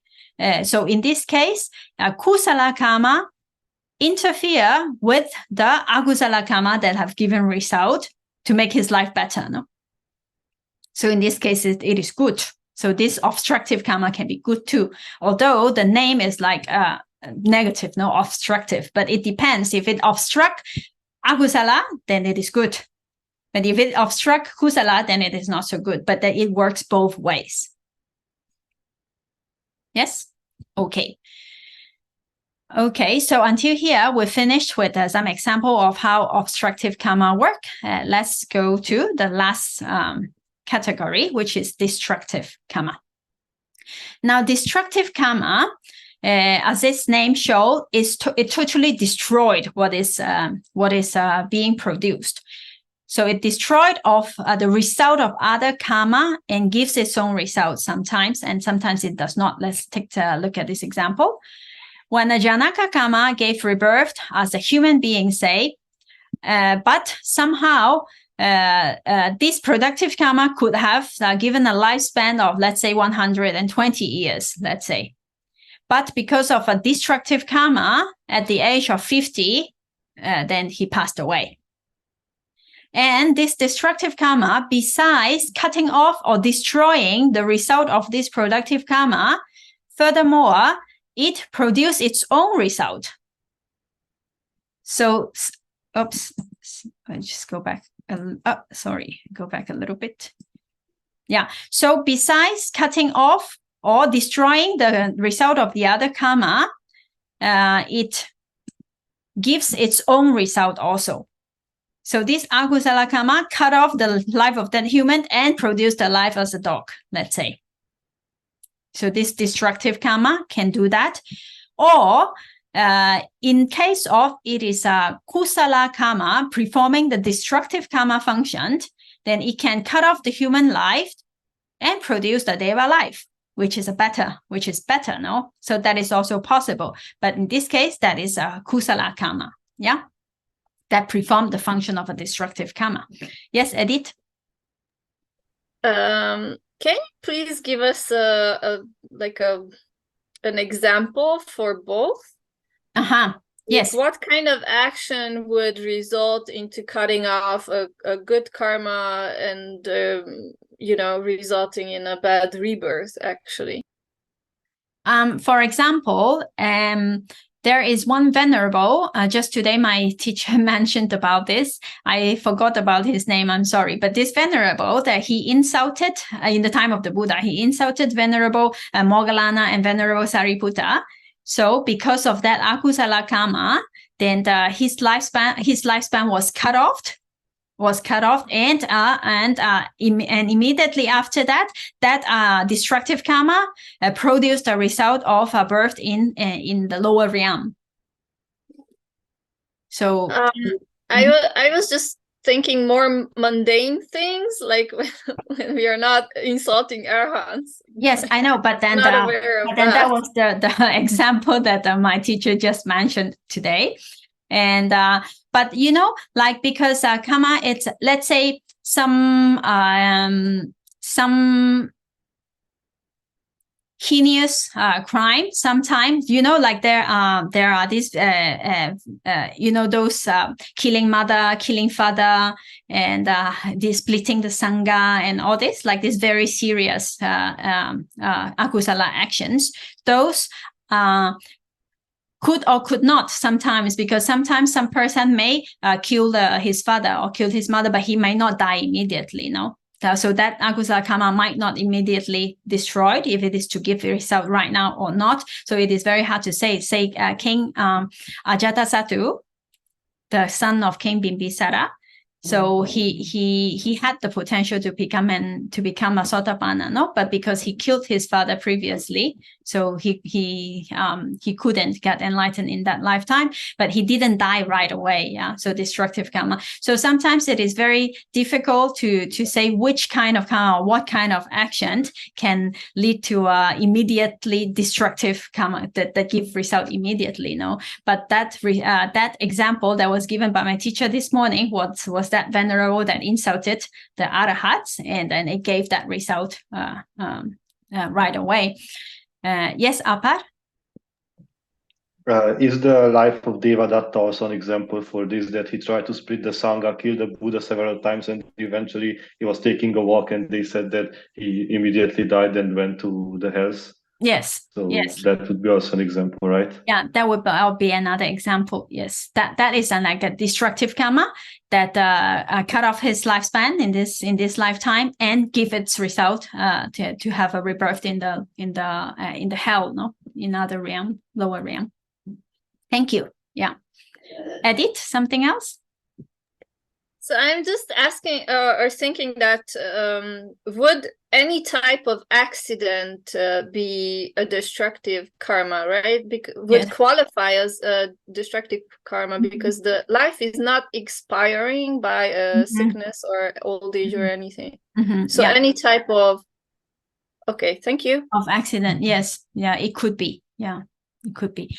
So in this case, kusala karma interfere with the akusala karma that have given result to make his life better. No? So in this case, it is good. So this obstructive karma can be good too, although the name is like negative, no, obstructive, but it depends. If it obstruct akusala, then it is good. But if it obstruct kusala, then it is not so good, but that it works both ways. Yes? Okay. Okay, so until here, we finished with some example of how obstructive karma work. Let's go to the last category, which is destructive karma. Now, destructive karma, as its name shows, it totally destroyed what is being produced. So it destroyed the result of other karma and gives its own result sometimes, and sometimes it does not. Let's take a look at this example. When a Janaka karma gave rebirth as a human being, say, but somehow this productive karma could have given a lifespan of, let's say, 120 years, let's say. But because of a destructive karma at the age of 50, then he passed away. And this destructive karma, besides cutting off or destroying the result of this productive karma, furthermore, it produced its own result. So, oops, I just go back. Go back a little bit. Yeah. So besides cutting off or destroying the result of the other karma, it gives its own result also. So this akusala karma cut off the life of that human and produced a life as a dog, let's say. So this destructive karma can do that. Or in case of it is a kusala karma performing the destructive karma function, then it can cut off the human life and produce the deva life, which is better, no? So that is also possible. But in this case, that is a kusala karma, yeah? That perform the function of a destructive karma. Yes, Edith? Can you please give us an example for both? Yes. What kind of action would result into cutting off a good karma and resulting in a bad rebirth, actually? For example, there is one venerable, just today my teacher mentioned about this. I forgot about his name, I'm sorry. But this venerable that he insulted in the time of the Buddha, he insulted Venerable Moggallana and Venerable Sariputta. So because of that akusala karma, then his lifespan was cut off. And immediately after that destructive karma produced a result of a birth in the lower realm. So I was just thinking more mundane things, like when we are not insulting arhats. Yes, I know, but then that was the example that my teacher just mentioned today. And but you know, like, because karma, it's, let's say, some heinous crime. Sometimes, you know, like there are these you know, those killing mother, killing father, and this splitting the sangha and all this, like this very serious akusala actions. Those could or could not sometimes, because sometimes some person may kill his father or kill his mother, but he may not die immediately, no? So that akusala karma might not immediately destroyed, if it is to give the result right now or not. So it is very hard to say. Say King Ajatasattu, the son of King Bimbisara. So he had the potential to become a Sotapanna, no? But because he killed his father previously, so he couldn't get enlightened in that lifetime, but he didn't die right away. Yeah. So destructive karma. So sometimes it is very difficult to say which kind of karma, what kind of action can lead to immediately destructive karma that give result immediately, no? But that example that was given by my teacher this morning was that venerable that insulted the arahats, and then it gave that result right away. Yes, Apar? Is the life of Devadatta also an example for this, that he tried to split the Sangha, killed the Buddha several times, and eventually he was taking a walk and they said that he immediately died and went to the hells? Yes. So yes. That would be also an example, right? Yeah, that would be another example. Yes, that is like a destructive karma that cut off his lifespan in this lifetime and give its result to have a rebirth in the hell, no, in other realm, lower realm. Thank you. Yeah, Edith, something else? So I'm just asking or thinking that would any type of accident be a destructive karma, right? Would qualify as a destructive karma because the life is not expiring by sickness or old age or anything. So any type of, okay, thank you. Of accident, yes. Yeah, it could be. Yeah, it could be.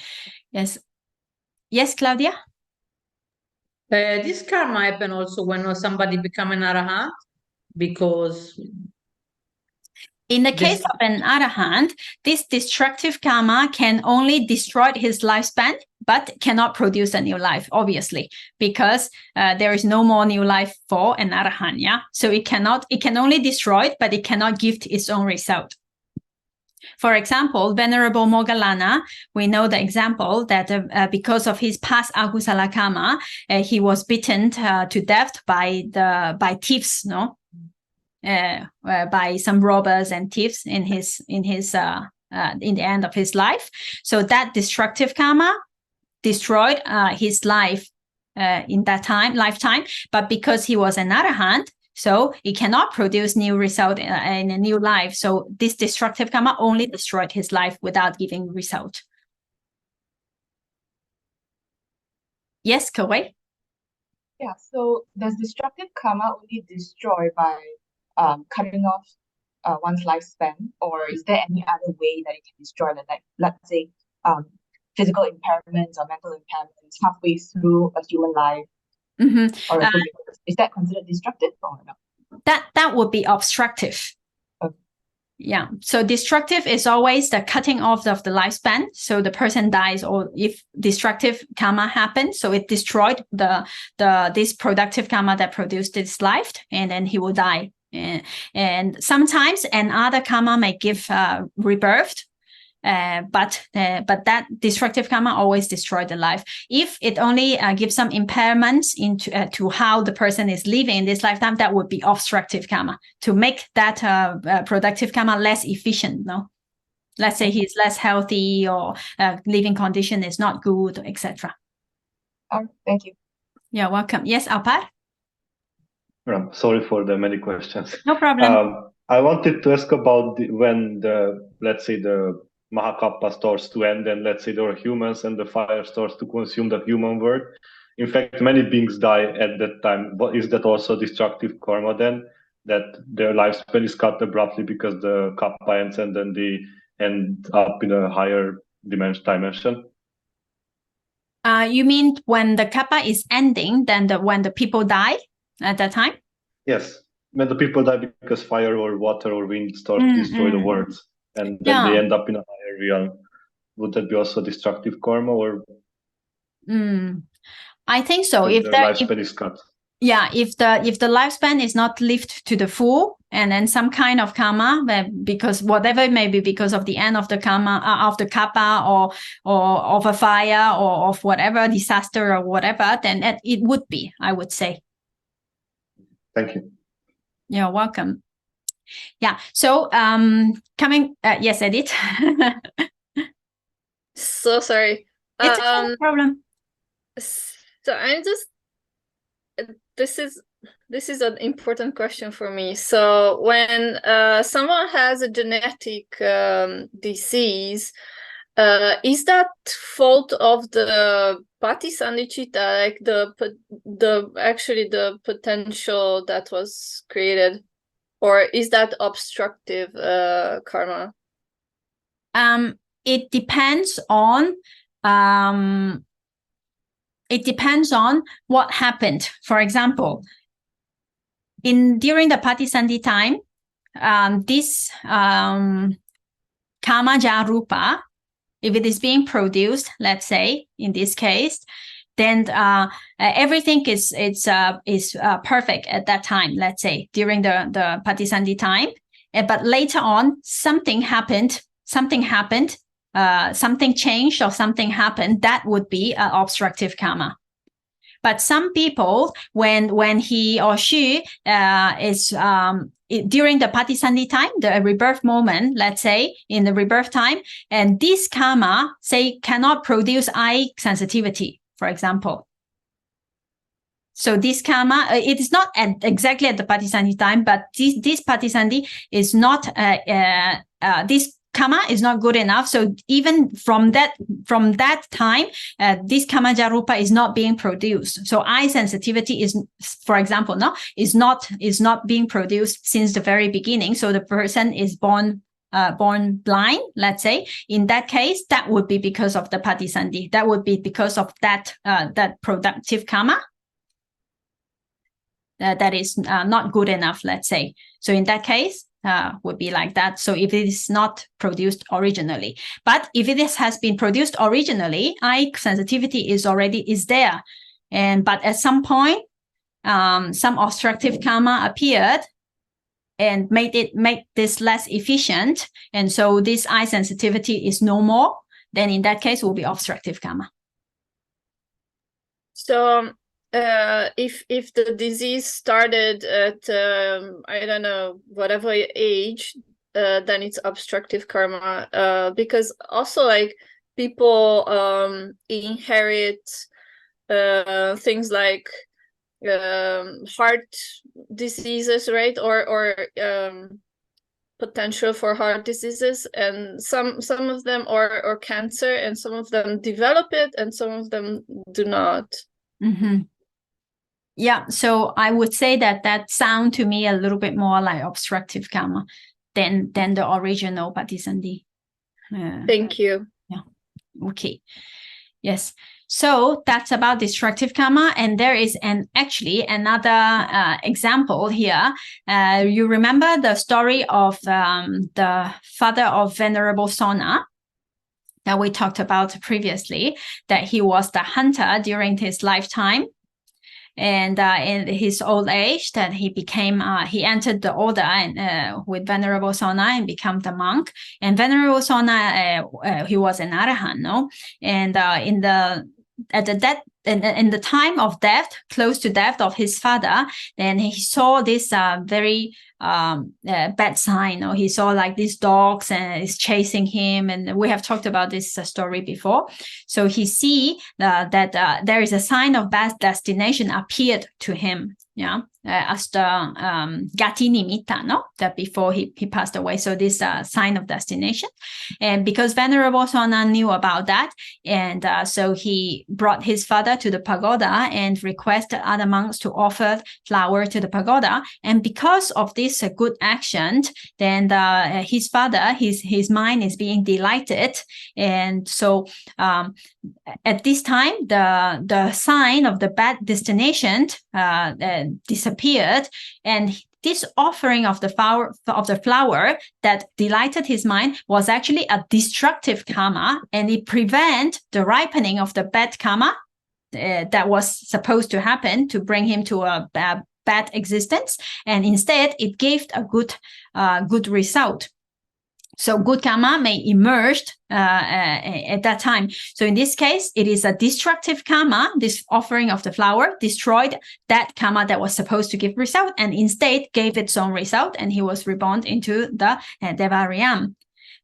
Yes. Yes, Claudia? This karma happen also when somebody become an arahant, because in the case of an arahant, this destructive karma can only destroy his lifespan, but cannot produce a new life, obviously, because there is no more new life for an arahant. Yeah, so it can only destroy it, but it cannot give its own result. For example, Venerable Moggallana, we know the example that because of his past akusala karma, he was beaten to death by thieves, no, by some robbers and thieves in the end of his life. So that destructive karma destroyed his life in that lifetime. But because he was an arahant, so it cannot produce new result in a new life. So this destructive karma only destroyed his life without giving result. Yes, Kawai? Yeah, so does destructive karma only destroy by cutting off one's lifespan, or is there any other way that it can destroy, like let's say physical impairments or mental impairments halfway through a human life? Or is that considered destructive or no? That would be obstructive. Okay. Yeah. So destructive is always the cutting off of the lifespan. So the person dies, or if destructive karma happens, so it destroyed this productive karma that produced this life, and then he will die. And sometimes another karma may give rebirth. But that destructive karma always destroys the life. If it only gives some impairments into to how the person is living in this lifetime, that would be obstructive karma, to make that productive karma less efficient. No, let's say he's less healthy, or living condition is not good, etc. Thank you. You're welcome. Yes, Alpar? Sorry for the many questions. No problem. I wanted to ask about when let's say the Mahakappa starts to end, and let's say there are humans and the fire starts to consume the human world. In fact, many beings die at that time. But is that also destructive karma then? That their lifespan is cut abruptly because the kappa ends and then they end up in a higher dimension? You mean when the kappa is ending, then when the people die at that time? Yes, when the people die because fire or water or wind starts to destroy the worlds, and then they end up in a higher realm. Would that be also destructive karma, or? I think so. If the lifespan is cut. Yeah, if the lifespan is not lived to the full, and then some kind of karma, because whatever it may be, because of the end of the karma, of the kappa, or of a fire, or of whatever disaster or whatever, then it would be, I would say. Thank you. You're welcome. Yeah. So yes, Edith. So sorry. It's no problem. So I'm just. This is an important question for me. So when someone has a genetic disease, is that fault of the Patisandhicita, like the potential that was created, or is that obstructive karma? It depends on what happened. For example, during the Patisandhi time, this Kamma Jarupa, if it is being produced, let's say in this case, then everything is perfect at that time. Let's say during the Patisandhi time, but later on something happened. Something changed or something happened, that would be obstructive karma. But some people, when he or she is during the Patisandhi time, the rebirth moment, let's say in the rebirth time, and this karma, say, cannot produce eye sensitivity, for example. So this karma, it is not exactly at the Patisandhi time, but this Patisandhi is not this karma is not good enough. So even from that time, this kamma jarupa is not being produced. So eye sensitivity is, for example, is not being produced since the very beginning. So the person is born blind, let's say. In that case, that would be because of the Patisandhi. That would be because of that productive karma that is not good enough, let's say. So in that case, would be like that. So if it is not produced originally, but if it has been produced originally, eye sensitivity is there, but at some point, some obstructive karma appeared and make this less efficient, and so this eye sensitivity is no more. Then in that case, will be obstructive karma. So. If the disease started at I don't know, whatever age, then it's obstructive karma, because also like people inherit things like heart diseases, right, or potential for heart diseases, and some of them or cancer, and some of them develop it and some of them do not. Yeah, so I would say that sound to me a little bit more like obstructive karma than the original Patisandhi. Thank you. Yeah. Okay. Yes. So that's about destructive karma, and there is actually another example here. You remember the story of the father of Venerable Sona that we talked about previously, that he was the hunter during his lifetime. And in his old age, that he became, he entered the order and with Venerable Sona and became the monk. And Venerable Sona, he was an arahant, no? And at that in the time of death, close to death of his father, then he saw this very bad sign, or he saw like these dogs and is chasing him, and we have talked about this story before. So he see that there is a sign of bad destination appeared to him, as the gati nimitta, no, that before he passed away. So this sign of destination, and because Venerable Sona knew about that, and so he brought his father to the pagoda and requested other monks to offer flower to the pagoda, and because of this good action, then his father, his mind is being delighted, and so at this time the sign of the bad destination disappeared, and this offering of the flower that delighted his mind was actually a destructive karma, and it prevent the ripening of the bad karma that was supposed to happen to bring him to a bad existence, and instead it gave a good result. So good karma may emerge at that time. So in this case, it is a destructive karma. This offering of the flower destroyed that karma that was supposed to give result, and instead gave its own result, and he was reborn into the Deva realm.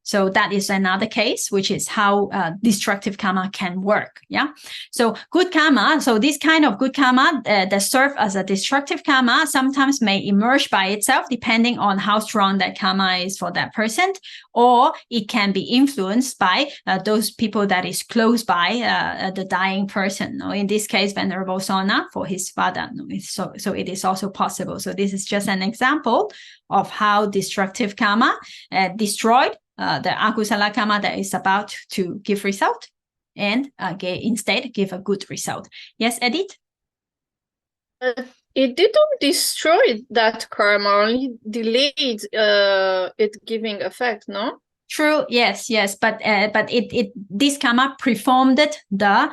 So that is another case, which is how destructive karma can work. Yeah. So good karma. So this kind of good karma that serve as a destructive karma sometimes may emerge by itself, depending on how strong that karma is for that person, or it can be influenced by those people that is close by the dying person. Or in this case, Venerable Sona for his father. So it is also possible. So this is just an example of how destructive karma destroyed the akusala karma that is about to give result, and instead give a good result. Yes, Edith? It didn't destroy that karma, only delayed it giving effect, no? True. Yes. But it this karma performed the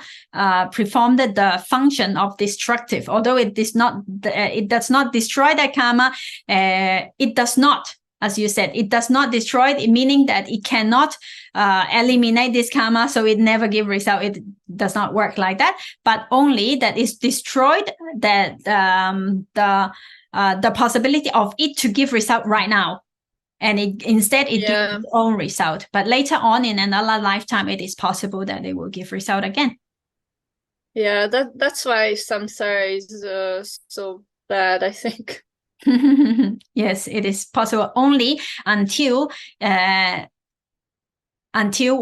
function of destructive. Although it does not destroy that karma. It does not. As you said, it does not destroy it, meaning that it cannot eliminate this karma, so it never give result. It does not work like that, but only that is destroyed that the possibility of it to give result right now, and instead it gives its own result. But later on in another lifetime, it is possible that it will give result again. Yeah, that's why samsara is so bad, I think. Yes, it is possible only until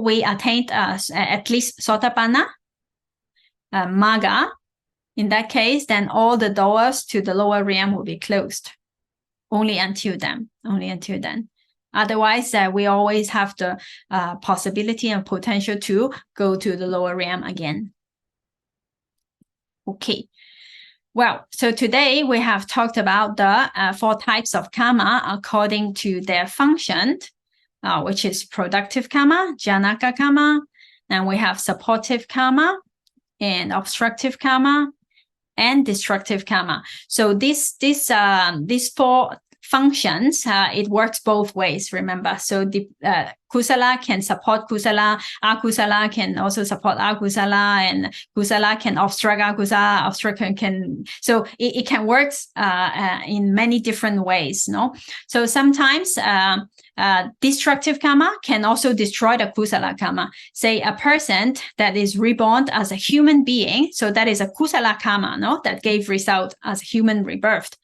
we attain at least Sotapanna, Magga. In that case, then all the doors to the lower realm will be closed. Only until then. Otherwise, we always have the possibility and potential to go to the lower realm again. Okay. Well, so today we have talked about the 4 types of karma according to their function, which is productive karma, janaka karma, and we have supportive karma, and obstructive karma, and destructive karma. So these 4 functions, it works both ways, remember. So the kusala can support kusala, akusala can also support akusala, and kusala can obstruct akusala, obstruct can, so it can work in many different ways, no? So sometimes destructive karma can also destroy the kusala karma. Say a person that is reborn as a human being, so that is a kusala karma, no? That gave result as human rebirth.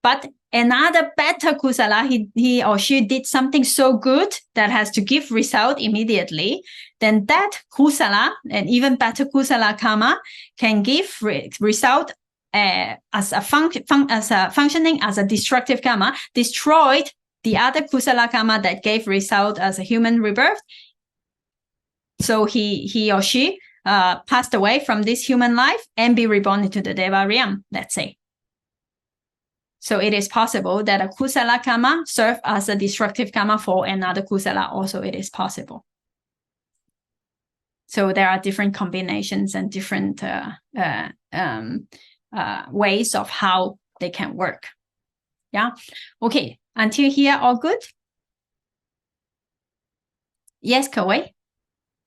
But another better kusala, he or she did something so good that has to give result immediately, then that kusala, and even better kusala karma, can give result as a functioning as a destructive karma, destroyed the other kusala karma that gave result as a human rebirth. So he or she passed away from this human life and be reborn into the Deva realm, let's say. So it is possible that a kusala karma serve as a destructive karma for another kusala. Also, it is possible. So there are different combinations and different ways of how they can work. Yeah. Okay. Until here, all good? Yes, Kawai?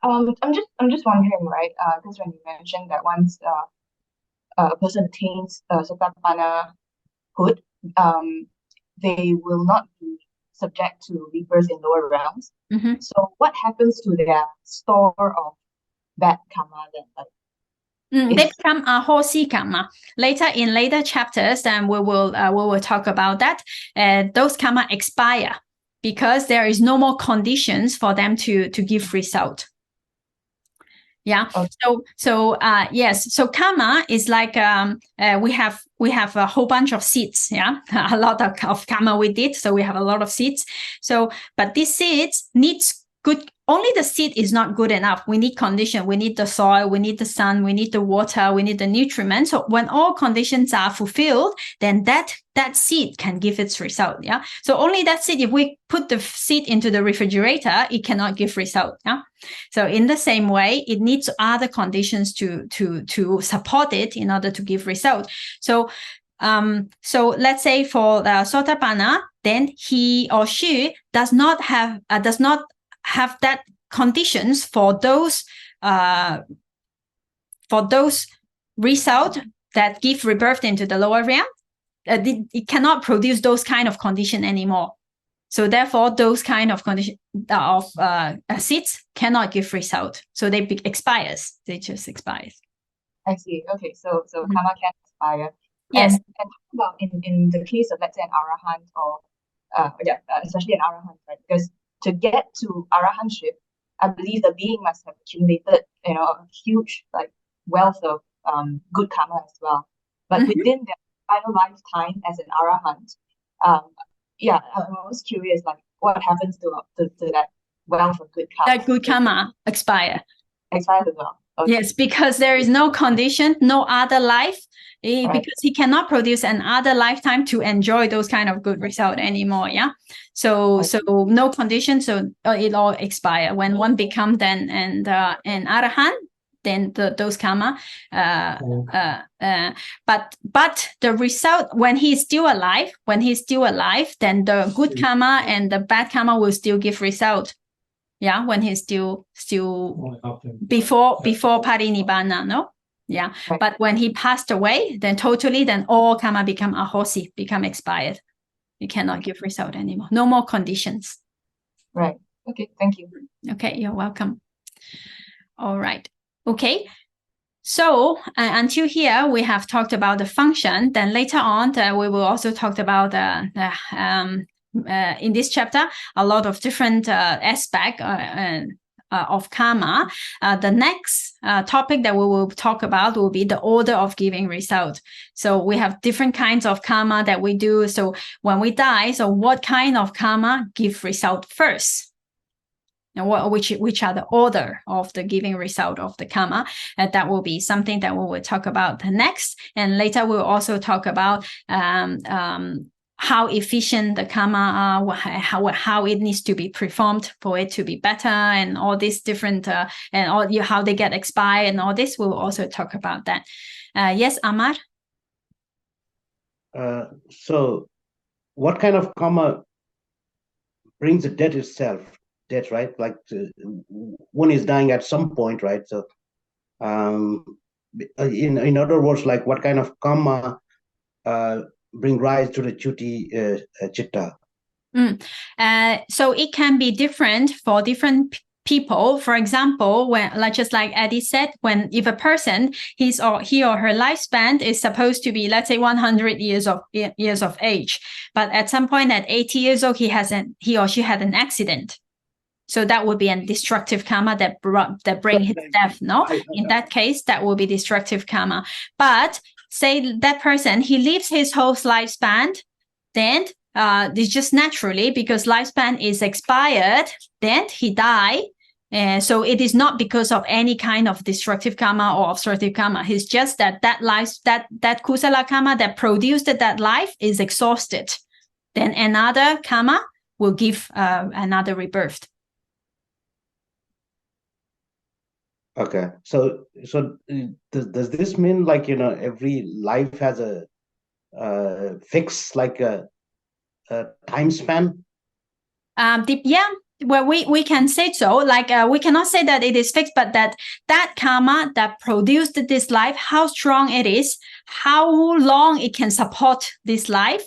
I'm just wondering, right? Because when you mentioned that once a person attains Sotapannahood, they will not be subject to rebirth in lower realms. So what happens to their store of bad karma then? Like, they become a hosi karma. In later chapters, then we will talk about that. Those karma expire because there is no more conditions for them to give result. Yeah. Okay. Yes. So karma is like we have a whole bunch of seeds. Yeah, a lot of karma we did. So we have a lot of seeds. So, but these seeds needs good. Only the seed is not good enough. We need condition. We need the soil. We need the sun. We need the water. We need the nutriment. So when all conditions are fulfilled, then that seed can give its result. Yeah. So only that seed, if we put the seed into the refrigerator, it cannot give result. Yeah. So in the same way, it needs other conditions to support it in order to give result. So let's say for the Sotapanna, then he or she does not have that conditions for those result that give rebirth into the lower realm. It cannot produce those kind of condition anymore. So therefore, those kind of condition of seeds cannot give result. So they expires. They just expires. I see. Okay. So karma can expire. Yes. And about in the case of, let's say, an arahant or especially an arahant, right? Because to get to arahantship, I believe the being must have accumulated, a huge wealth of good karma as well. But within their final lifetime as an arahant, I'm always curious, what happens to that wealth of good karma? That good karma expires as well. Okay. Yes, because there is no condition, no other life, right. Because he cannot produce another lifetime to enjoy those kind of good result anymore. Yeah. So no condition, so it all expire. When one becomes then an arahant, then those karma, but the result when he's still alive, then the good karma and the bad karma will still give result. Yeah, when he's still before parinibbana, no? Yeah. Right. But when he passed away, then all karma become ahosi, become expired. You cannot give result anymore. No more conditions. Right. Okay, thank you. Okay, you're welcome. All right. Okay. So until here, we have talked about the function. Then later on, we will also talk about in this chapter, a lot of different aspects of karma. The next topic that we will talk about will be the order of giving result. So we have different kinds of karma that we do. So when we die, so what kind of karma give result first? And which are the order of the giving result of the karma? That will be something that we will talk about next. And later we'll also talk about how efficient the karma are, how it needs to be performed for it to be better, and all these different how they get expired and all this. We'll also talk about that. Yes, Amar? So what kind of karma brings the death itself? Death, right? Like one is dying at some point, right? So in other words, like what kind of karma bring rise to the chuti chitta? So it can be different for different people. For example, when just like Eddie said, if a person he or her lifespan is supposed to be, let's say, 100 years of age, but at some point at 80 years old he or she had an accident. So that would be a destructive karma that bring his death. No, in that case, that will be destructive karma. But say that person, he lives his whole lifespan, then it's just naturally because lifespan is expired, then he die. So it is not because of any kind of destructive karma or obstructive karma. It's just that that kusala karma that produced that life is exhausted. Then another karma will give another rebirth. Okay, so does this mean like every life has a fixed like a time span? Yeah, well, we can say so, like we cannot say that it is fixed, but that karma that produced this life, how strong it is, how long it can support this life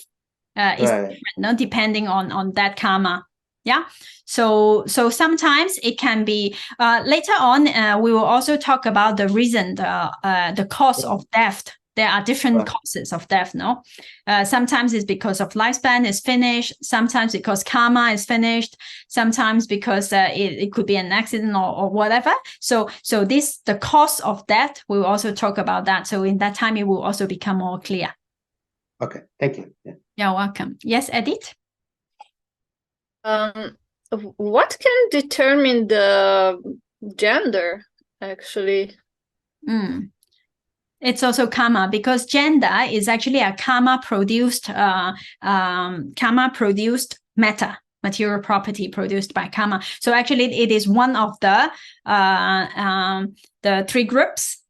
is different, no? Depending on that karma. Yeah. So sometimes it can be later on we will also talk about the reason, the cause of death. There are different causes of death, no? Sometimes it's because of lifespan is finished, sometimes because karma is finished, sometimes because it could be an accident or whatever. So the cause of death, we will also talk about that. So in that time, it will also become more clear. Okay, thank you. Yeah. You're welcome. Yes, Edith? What can determine the gender, actually? It's also karma, because gender is actually a karma produced matter, material property produced by karma. So actually it is one of the three groups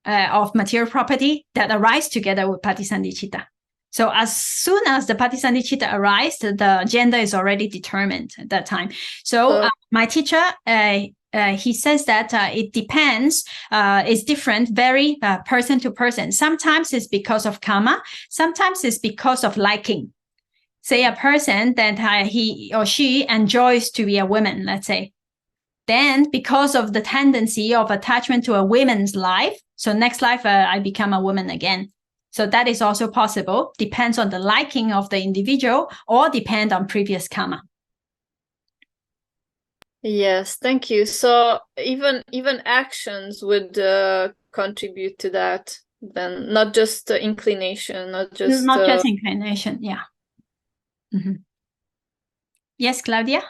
of material property that arise together with Patisandhicitta. So as soon as the Patisandhicitta arises, the gender is already determined at that time. So my teacher, he says that it depends, it's different, very person to person. Sometimes it's because of karma, sometimes it's because of liking. Say a person that he or she enjoys to be a woman, let's say. Then because of the tendency of attachment to a woman's life, so next life I become a woman again. So that is also possible, depends on the liking of the individual or depend on previous karma. Yes, thank you. So even actions would contribute to that, then, not just inclination, not just inclination. Yeah. Yes, Claudia.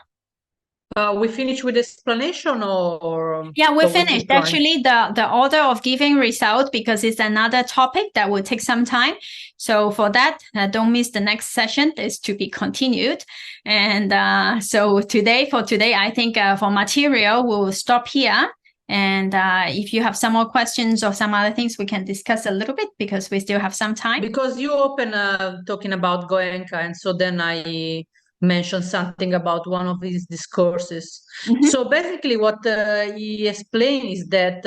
We finished with explanation, or yeah, we finished. Actually, the order of giving result, because it's another topic that will take some time. So for that, don't miss the next session. It's to be continued. And so today, I think for material, we'll stop here. And if you have some more questions or some other things, we can discuss a little bit, because we still have some time. Because you open talking about Goenka, and so then I mentioned something about one of his discourses. So basically what he explained is that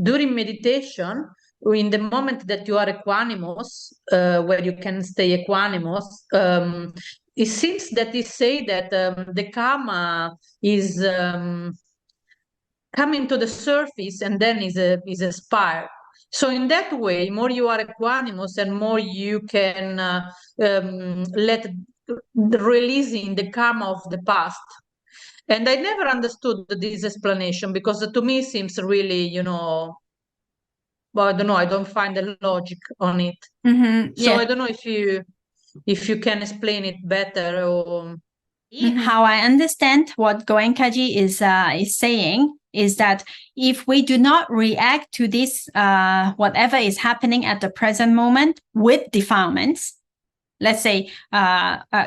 during meditation, in the moment that you are equanimous, where you can stay equanimous, it seems that he say that the karma is coming to the surface and then is expired. So in that way, more you are equanimous and more you can let releasing the karma of the past. And I never understood this explanation, because to me it seems really, well, I don't know, I don't find the logic on it. So I don't know if you can explain it better, or how I understand what Goenkaji is saying is that if we do not react to this whatever is happening at the present moment with defilements, let's say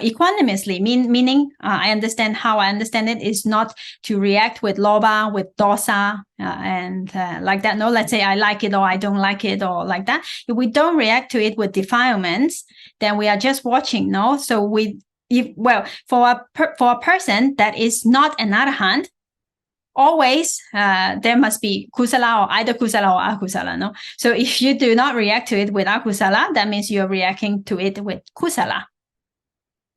equanimously, meaning I understand how I understand it is not to react with lobha, with dosa, and like that. No, let's say I like it or I don't like it, or like that. If we don't react to it with defilements, then we are just watching. No, so for a person that is not an arahant, always there must be kusala, or either kusala or akusala. No, so if you do not react to it with akusala, that means you're reacting to it with kusala.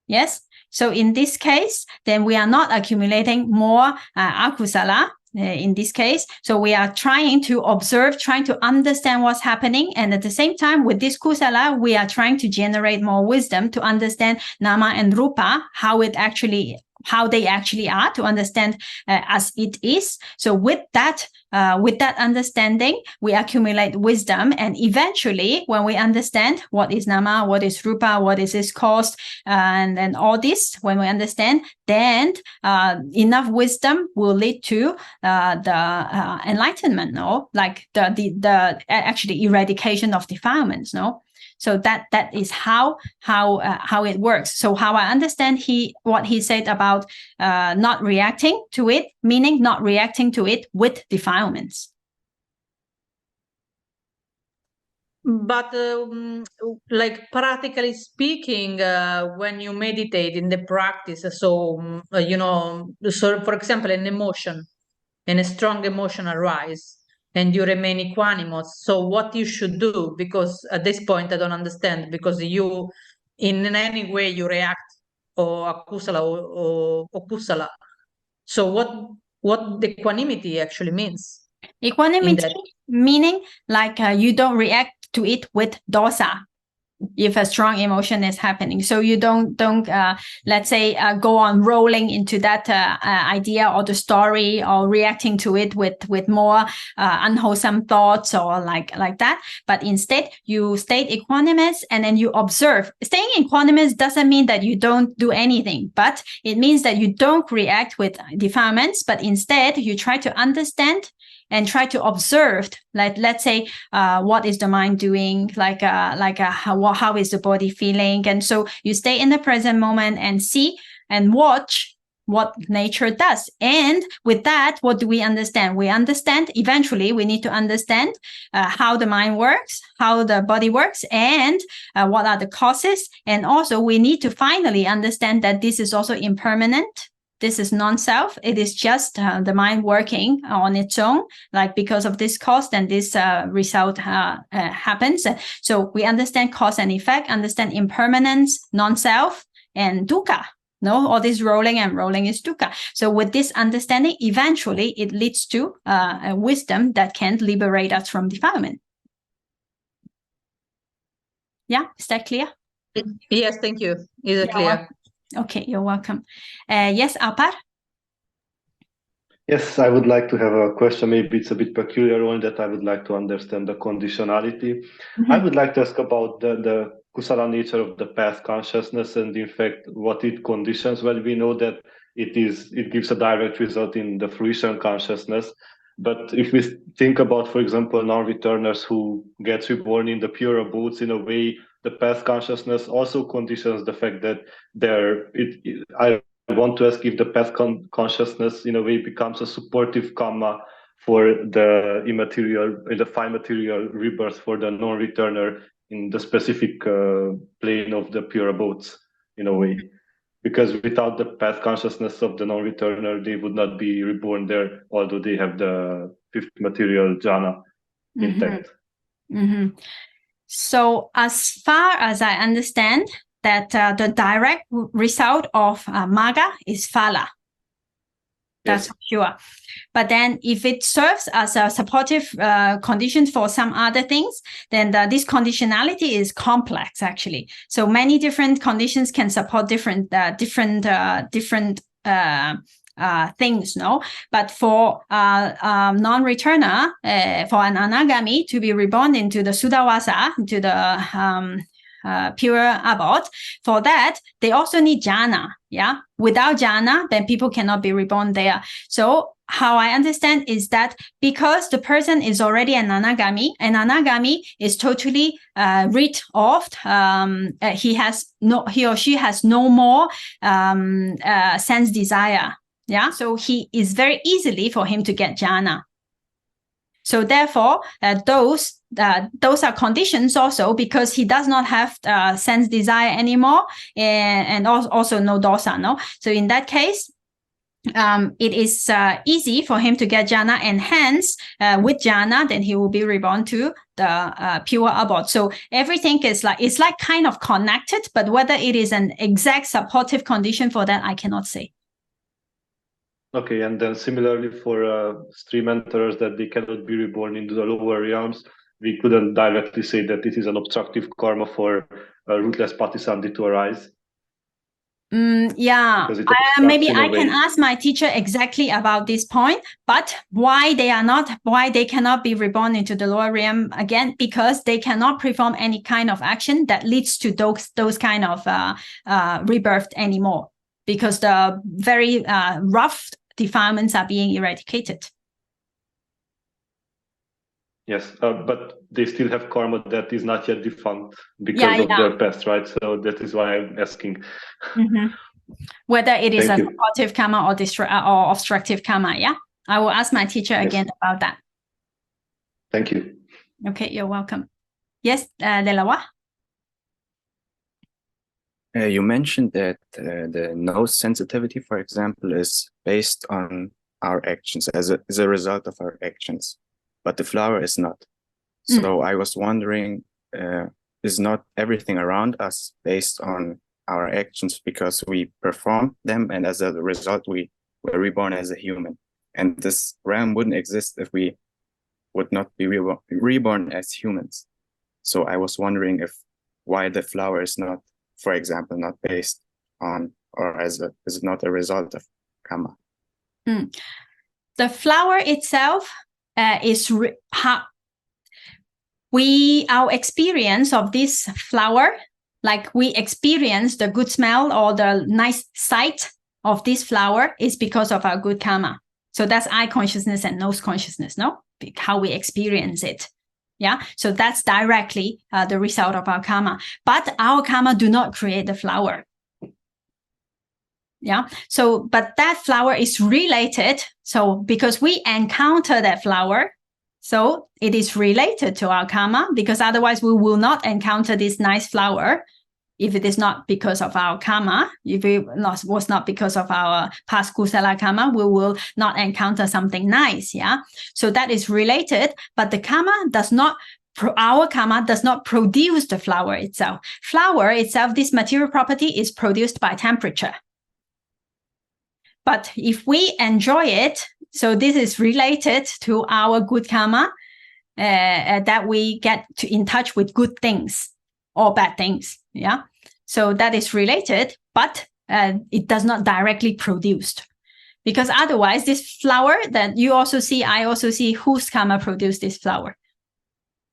Yes. So in this case, then we are not accumulating more akusala. In this case, so we are trying to observe, trying to understand what's happening, and at the same time with this kusala, we are trying to generate more wisdom to understand nama and rupa, how they actually are, to understand as it is. So with that understanding, we accumulate wisdom, and eventually when we understand what is nama, what is rupa, what is its cause, and all this, when we understand, then enough wisdom will lead to the enlightenment, no, like the actually eradication of defilements, no. So that is how it works. So how I understand what he said about not reacting to it, meaning not reacting to it with defilements. But like practically speaking, when you meditate in the practice, so so for example, an emotion and a strong emotion arise, and you remain equanimous. So what you should do? Because at this point I don't understand, because you, in any way, you react or akusala or kusala. So what the equanimity actually means? Equanimity meaning like you don't react to it with dosa if a strong emotion is happening. So you don't let's say go on rolling into that idea or the story, or reacting to it with more unwholesome thoughts or like that. But instead you stay equanimous, and then you observe. Staying equanimous doesn't mean that you don't do anything, but it means that you don't react with defilements, but instead you try to understand and try to observe, like, let's say, what is the mind doing, how is the body feeling? And so you stay in the present moment and see and watch what nature does. And with that, what do we understand? We understand, eventually we need to understand how the mind works, how the body works, and what are the causes. And also we need to finally understand that this is also impermanent. This is non-self. It is just the mind working on its own, like because of this cause, then this result happens. So we understand cause and effect, understand impermanence, non-self, and dukkha. No, all this rolling and rolling is dukkha. So with this understanding, eventually it leads to a wisdom that can liberate us from defilement. Yeah, is that clear? Yes, thank you. Is it clear? Okay, you're welcome. Yes, Alpar? Yes, I would like to have a question. Maybe it's a bit peculiar one, that I would like to understand the conditionality. I would like to ask about the kusala nature of the past consciousness, and in fact what it conditions. Well, we know that it gives a direct result in the fruition consciousness. But if we think about, for example, non-returners who get reborn in the pure abodes, in a way, the past consciousness also conditions the fact that I want to ask if the past consciousness, in a way, becomes a supportive kamma for the immaterial, the fine material rebirth for the non-returner in the specific plane of the pure abodes, in a way. Because without the past consciousness of the non-returner, they would not be reborn there, although they have the fifth material jhana intact. So as far as I understand, that the direct result of magga is phala. That's for sure. But then if it serves as a supportive condition for some other things, then this conditionality is complex, actually. So many different conditions can support different things, no? But for non-returner, for an anagami to be reborn into the Sudawasa, into the pure abode, for that they also need jhana. Yeah, without jhana, then people cannot be reborn there. So how I understand is that because the person is already an anagami is totally rid of, he or she has no more sense desire. Yeah, so he is very easily for him to get jhana. So therefore, those are conditions also, because he does not have sense desire anymore, and also no dosa, no? So in that case, it is easy for him to get jhana, and hence, with jhana, then he will be reborn to the pure abode. So everything is it's like kind of connected, but whether it is an exact supportive condition for that, I cannot say. Okay, and then similarly for stream enterers, that they cannot be reborn into the lower realms, we couldn't directly say that it is an obstructive karma for rootless patisandhi to arise. Yeah, maybe I can ask my teacher exactly about this point, but why they cannot be reborn into the lower realm again, because they cannot perform any kind of action that leads to those kind of rebirth anymore, because the very rough defilements are being eradicated. Yes, but they still have karma that is not yet defunct because of their past, right? So that is why I'm asking. Whether it is a supportive karma or obstructive karma, yeah? I will ask my teacher again about that. Thank you. Okay, you're welcome. Yes, Delawa? You mentioned that the nose sensitivity, for example, is based on our actions as a result of our actions, but the flower is not. So I was wondering, is not everything around us based on our actions because we perform them, and as a result we were reborn as a human, and this realm wouldn't exist if we would not be reborn as humans. So I was wondering why the flower is not, for example, not based on, or is it not a result of kamma? The flower itself is our experience of this flower, like we experience the good smell or the nice sight of this flower, is because of our good karma. So that's eye consciousness and nose consciousness, no? How we experience it. Yeah, so that's directly the result of our karma. But our karma do not create the flower. Yeah, so but that flower is related. So because we encounter that flower, so it is related to our karma, because otherwise we will not encounter this nice flower if it is not because of our karma. If it was not because of our past kusala karma, we will not encounter something nice. Yeah, so that is related, but the karma does not. Our karma does not produce the flower itself. Flower itself, this material property, is produced by temperature. But if we enjoy it, so this is related to our good karma, that we get in touch with good things or bad things. Yeah, so that is related, but it does not directly produce. Because otherwise, this flower that you also see, I also see, whose karma produced this flower?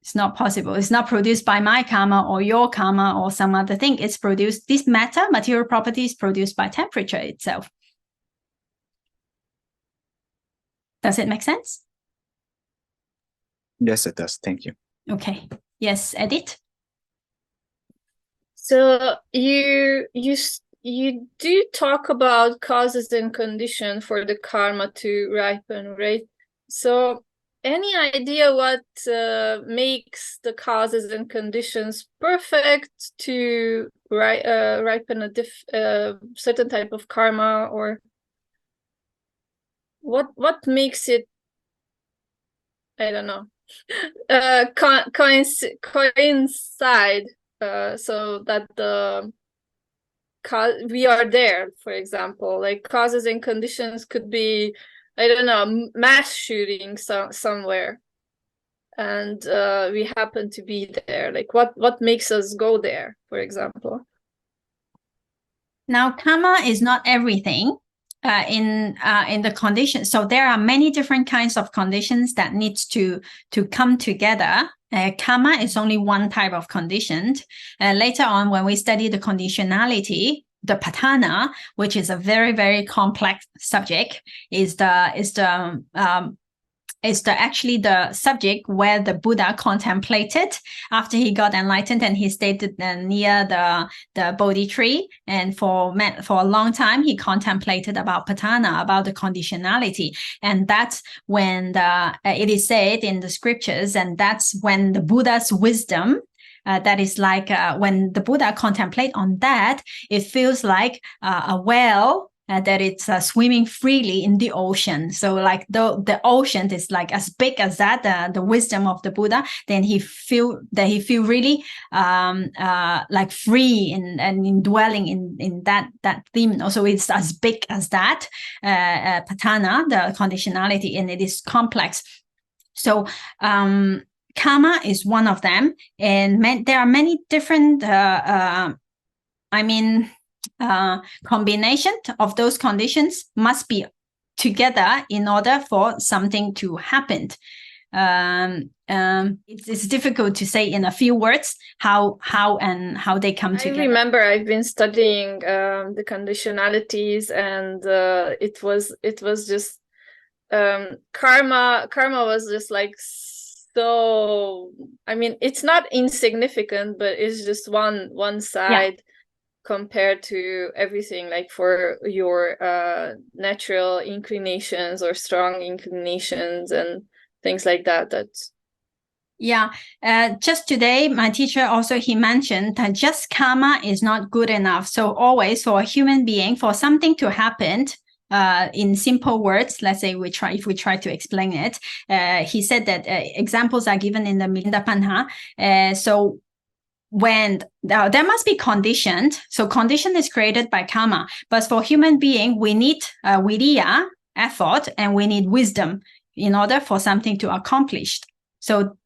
It's not possible. It's not produced by my karma or your karma or some other thing. It's produced, this matter, material property, is produced by temperature itself. Does it make sense? Yes, it does. Thank you. Okay. Yes, Edith? So you do talk about causes and condition for the karma to ripen, right? So any idea what makes the causes and conditions perfect to ripen a certain type of karma, or what makes it, I don't know, coincide so that we are there? For example, like causes and conditions could be, I don't know, mass shooting somewhere, and we happen to be there. Like what makes us go there, for example? Now, karma is not everything in the conditions. So there are many different kinds of conditions that needs to come together. Karma is only one type of condition. Later on, when we study the conditionality, the patana, which is a very, very complex subject, is actually the subject where the Buddha contemplated after he got enlightened, and he stayed near the Bodhi tree, and for a long time he contemplated about patana, about the conditionality, and that's when it is said in the scriptures, and that's when the Buddha's wisdom. That is like when the Buddha contemplate on that, it feels like a well that it's swimming freely in the ocean. So like the ocean is like as big as that, the wisdom of the Buddha, then he feel really like free and in dwelling in that theme. Also, it's as big as that patana, the conditionality, and it is complex. So karma is one of them, and there are many different combination of those conditions must be together in order for something to happen. It's difficult to say in a few words how they come together. I remember I've been studying the conditionalities, and it was just karma was just like, so I mean, it's not insignificant, but it's just one side. Yeah. Compared to everything, like for your natural inclinations or strong inclinations and things like that. Yeah, just today, my teacher also, he mentioned that just karma is not good enough. So always for a human being, for something to happen, in simple words, let's say if we try to explain it, he said that examples are given in the Milinda Panha. So when there must be conditioned, so condition is created by karma, but for human being, we need viriya, effort, and we need wisdom in order for something to accomplish. So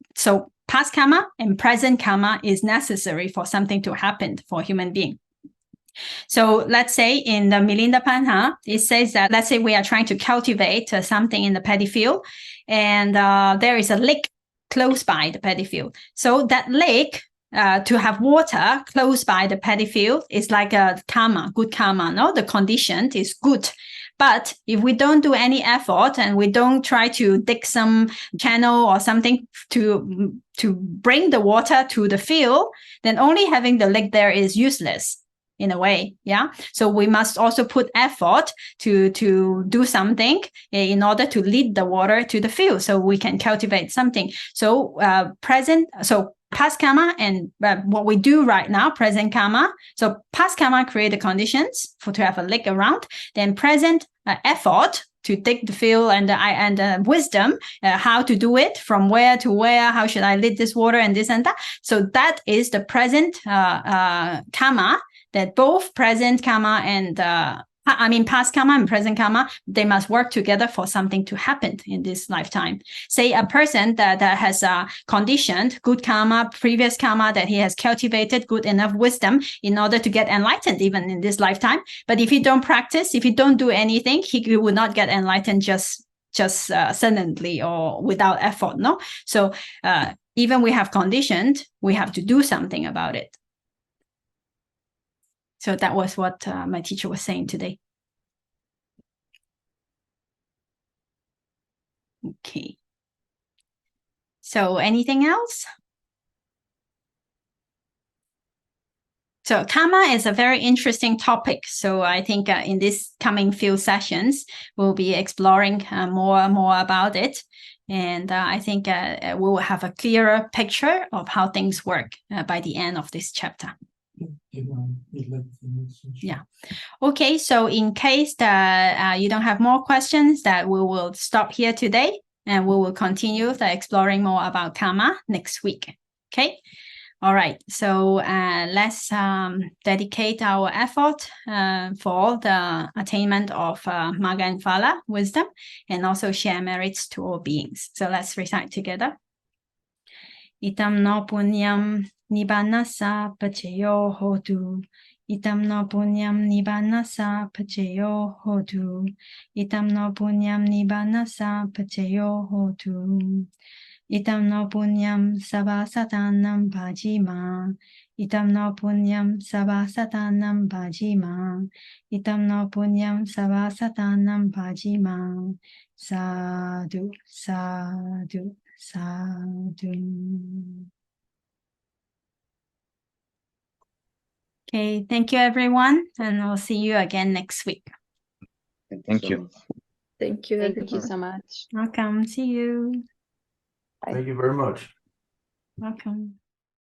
past karma and present karma is necessary for something to happen for a human being. So let's say in the Milinda Panha, it says that, let's say we are trying to cultivate something in the paddy field, and there is a lake close by the paddy field. So that lake, to have water close by the paddy field is like a karma, good karma, no? The condition is good. But if we don't do any effort and we don't try to dig some channel or something to bring the water to the field, then only having the lake there is useless in a way. Yeah. So we must also put effort to do something in order to lead the water to the field so we can cultivate something. So past karma and what we do right now, present karma. So past karma create the conditions to have a lake around. Then present effort to dig the field and wisdom, how to do it, from where to where, how should I lead this water and this and that. So that is the present karma, that both present karma and past karma and present karma, they must work together for something to happen in this lifetime. Say a person that has conditioned good karma, previous karma, that he has cultivated good enough wisdom in order to get enlightened even in this lifetime. But if he don't practice, if he don't do anything, he will not get enlightened just suddenly or without effort, no? So even we have conditioned, we have to do something about it. So that was what my teacher was saying today. Okay. So anything else? So karma is a very interesting topic. So I think in this coming few sessions, we'll be exploring more about it. And I think we will have a clearer picture of how things work by the end of this chapter. Yeah. Okay, so in case that you don't have more questions, that we will stop here today and we will continue the exploring more about karma next week. Okay. All right. So let's dedicate our effort for the attainment of Magga and Phala, wisdom, and also share merits to all beings. So let's recite together. Itam no punyam nibbanasa paceyo hotu. Itam no punyam nibbanasa paceyo hotu. Itam no punyam nibbanasa paceyo hotu. Itam no punyam sabhasatanam bhajima. Itam no punyam sabhasatanam bhajima. Itam no punyam sabhasatanam bhajima. Sadhu, sadhu, sadhu. Okay, thank you everyone, and we'll see you again next week. Thank you. Thank you. Thank you so much. Welcome. See you. Thank you very much. Welcome.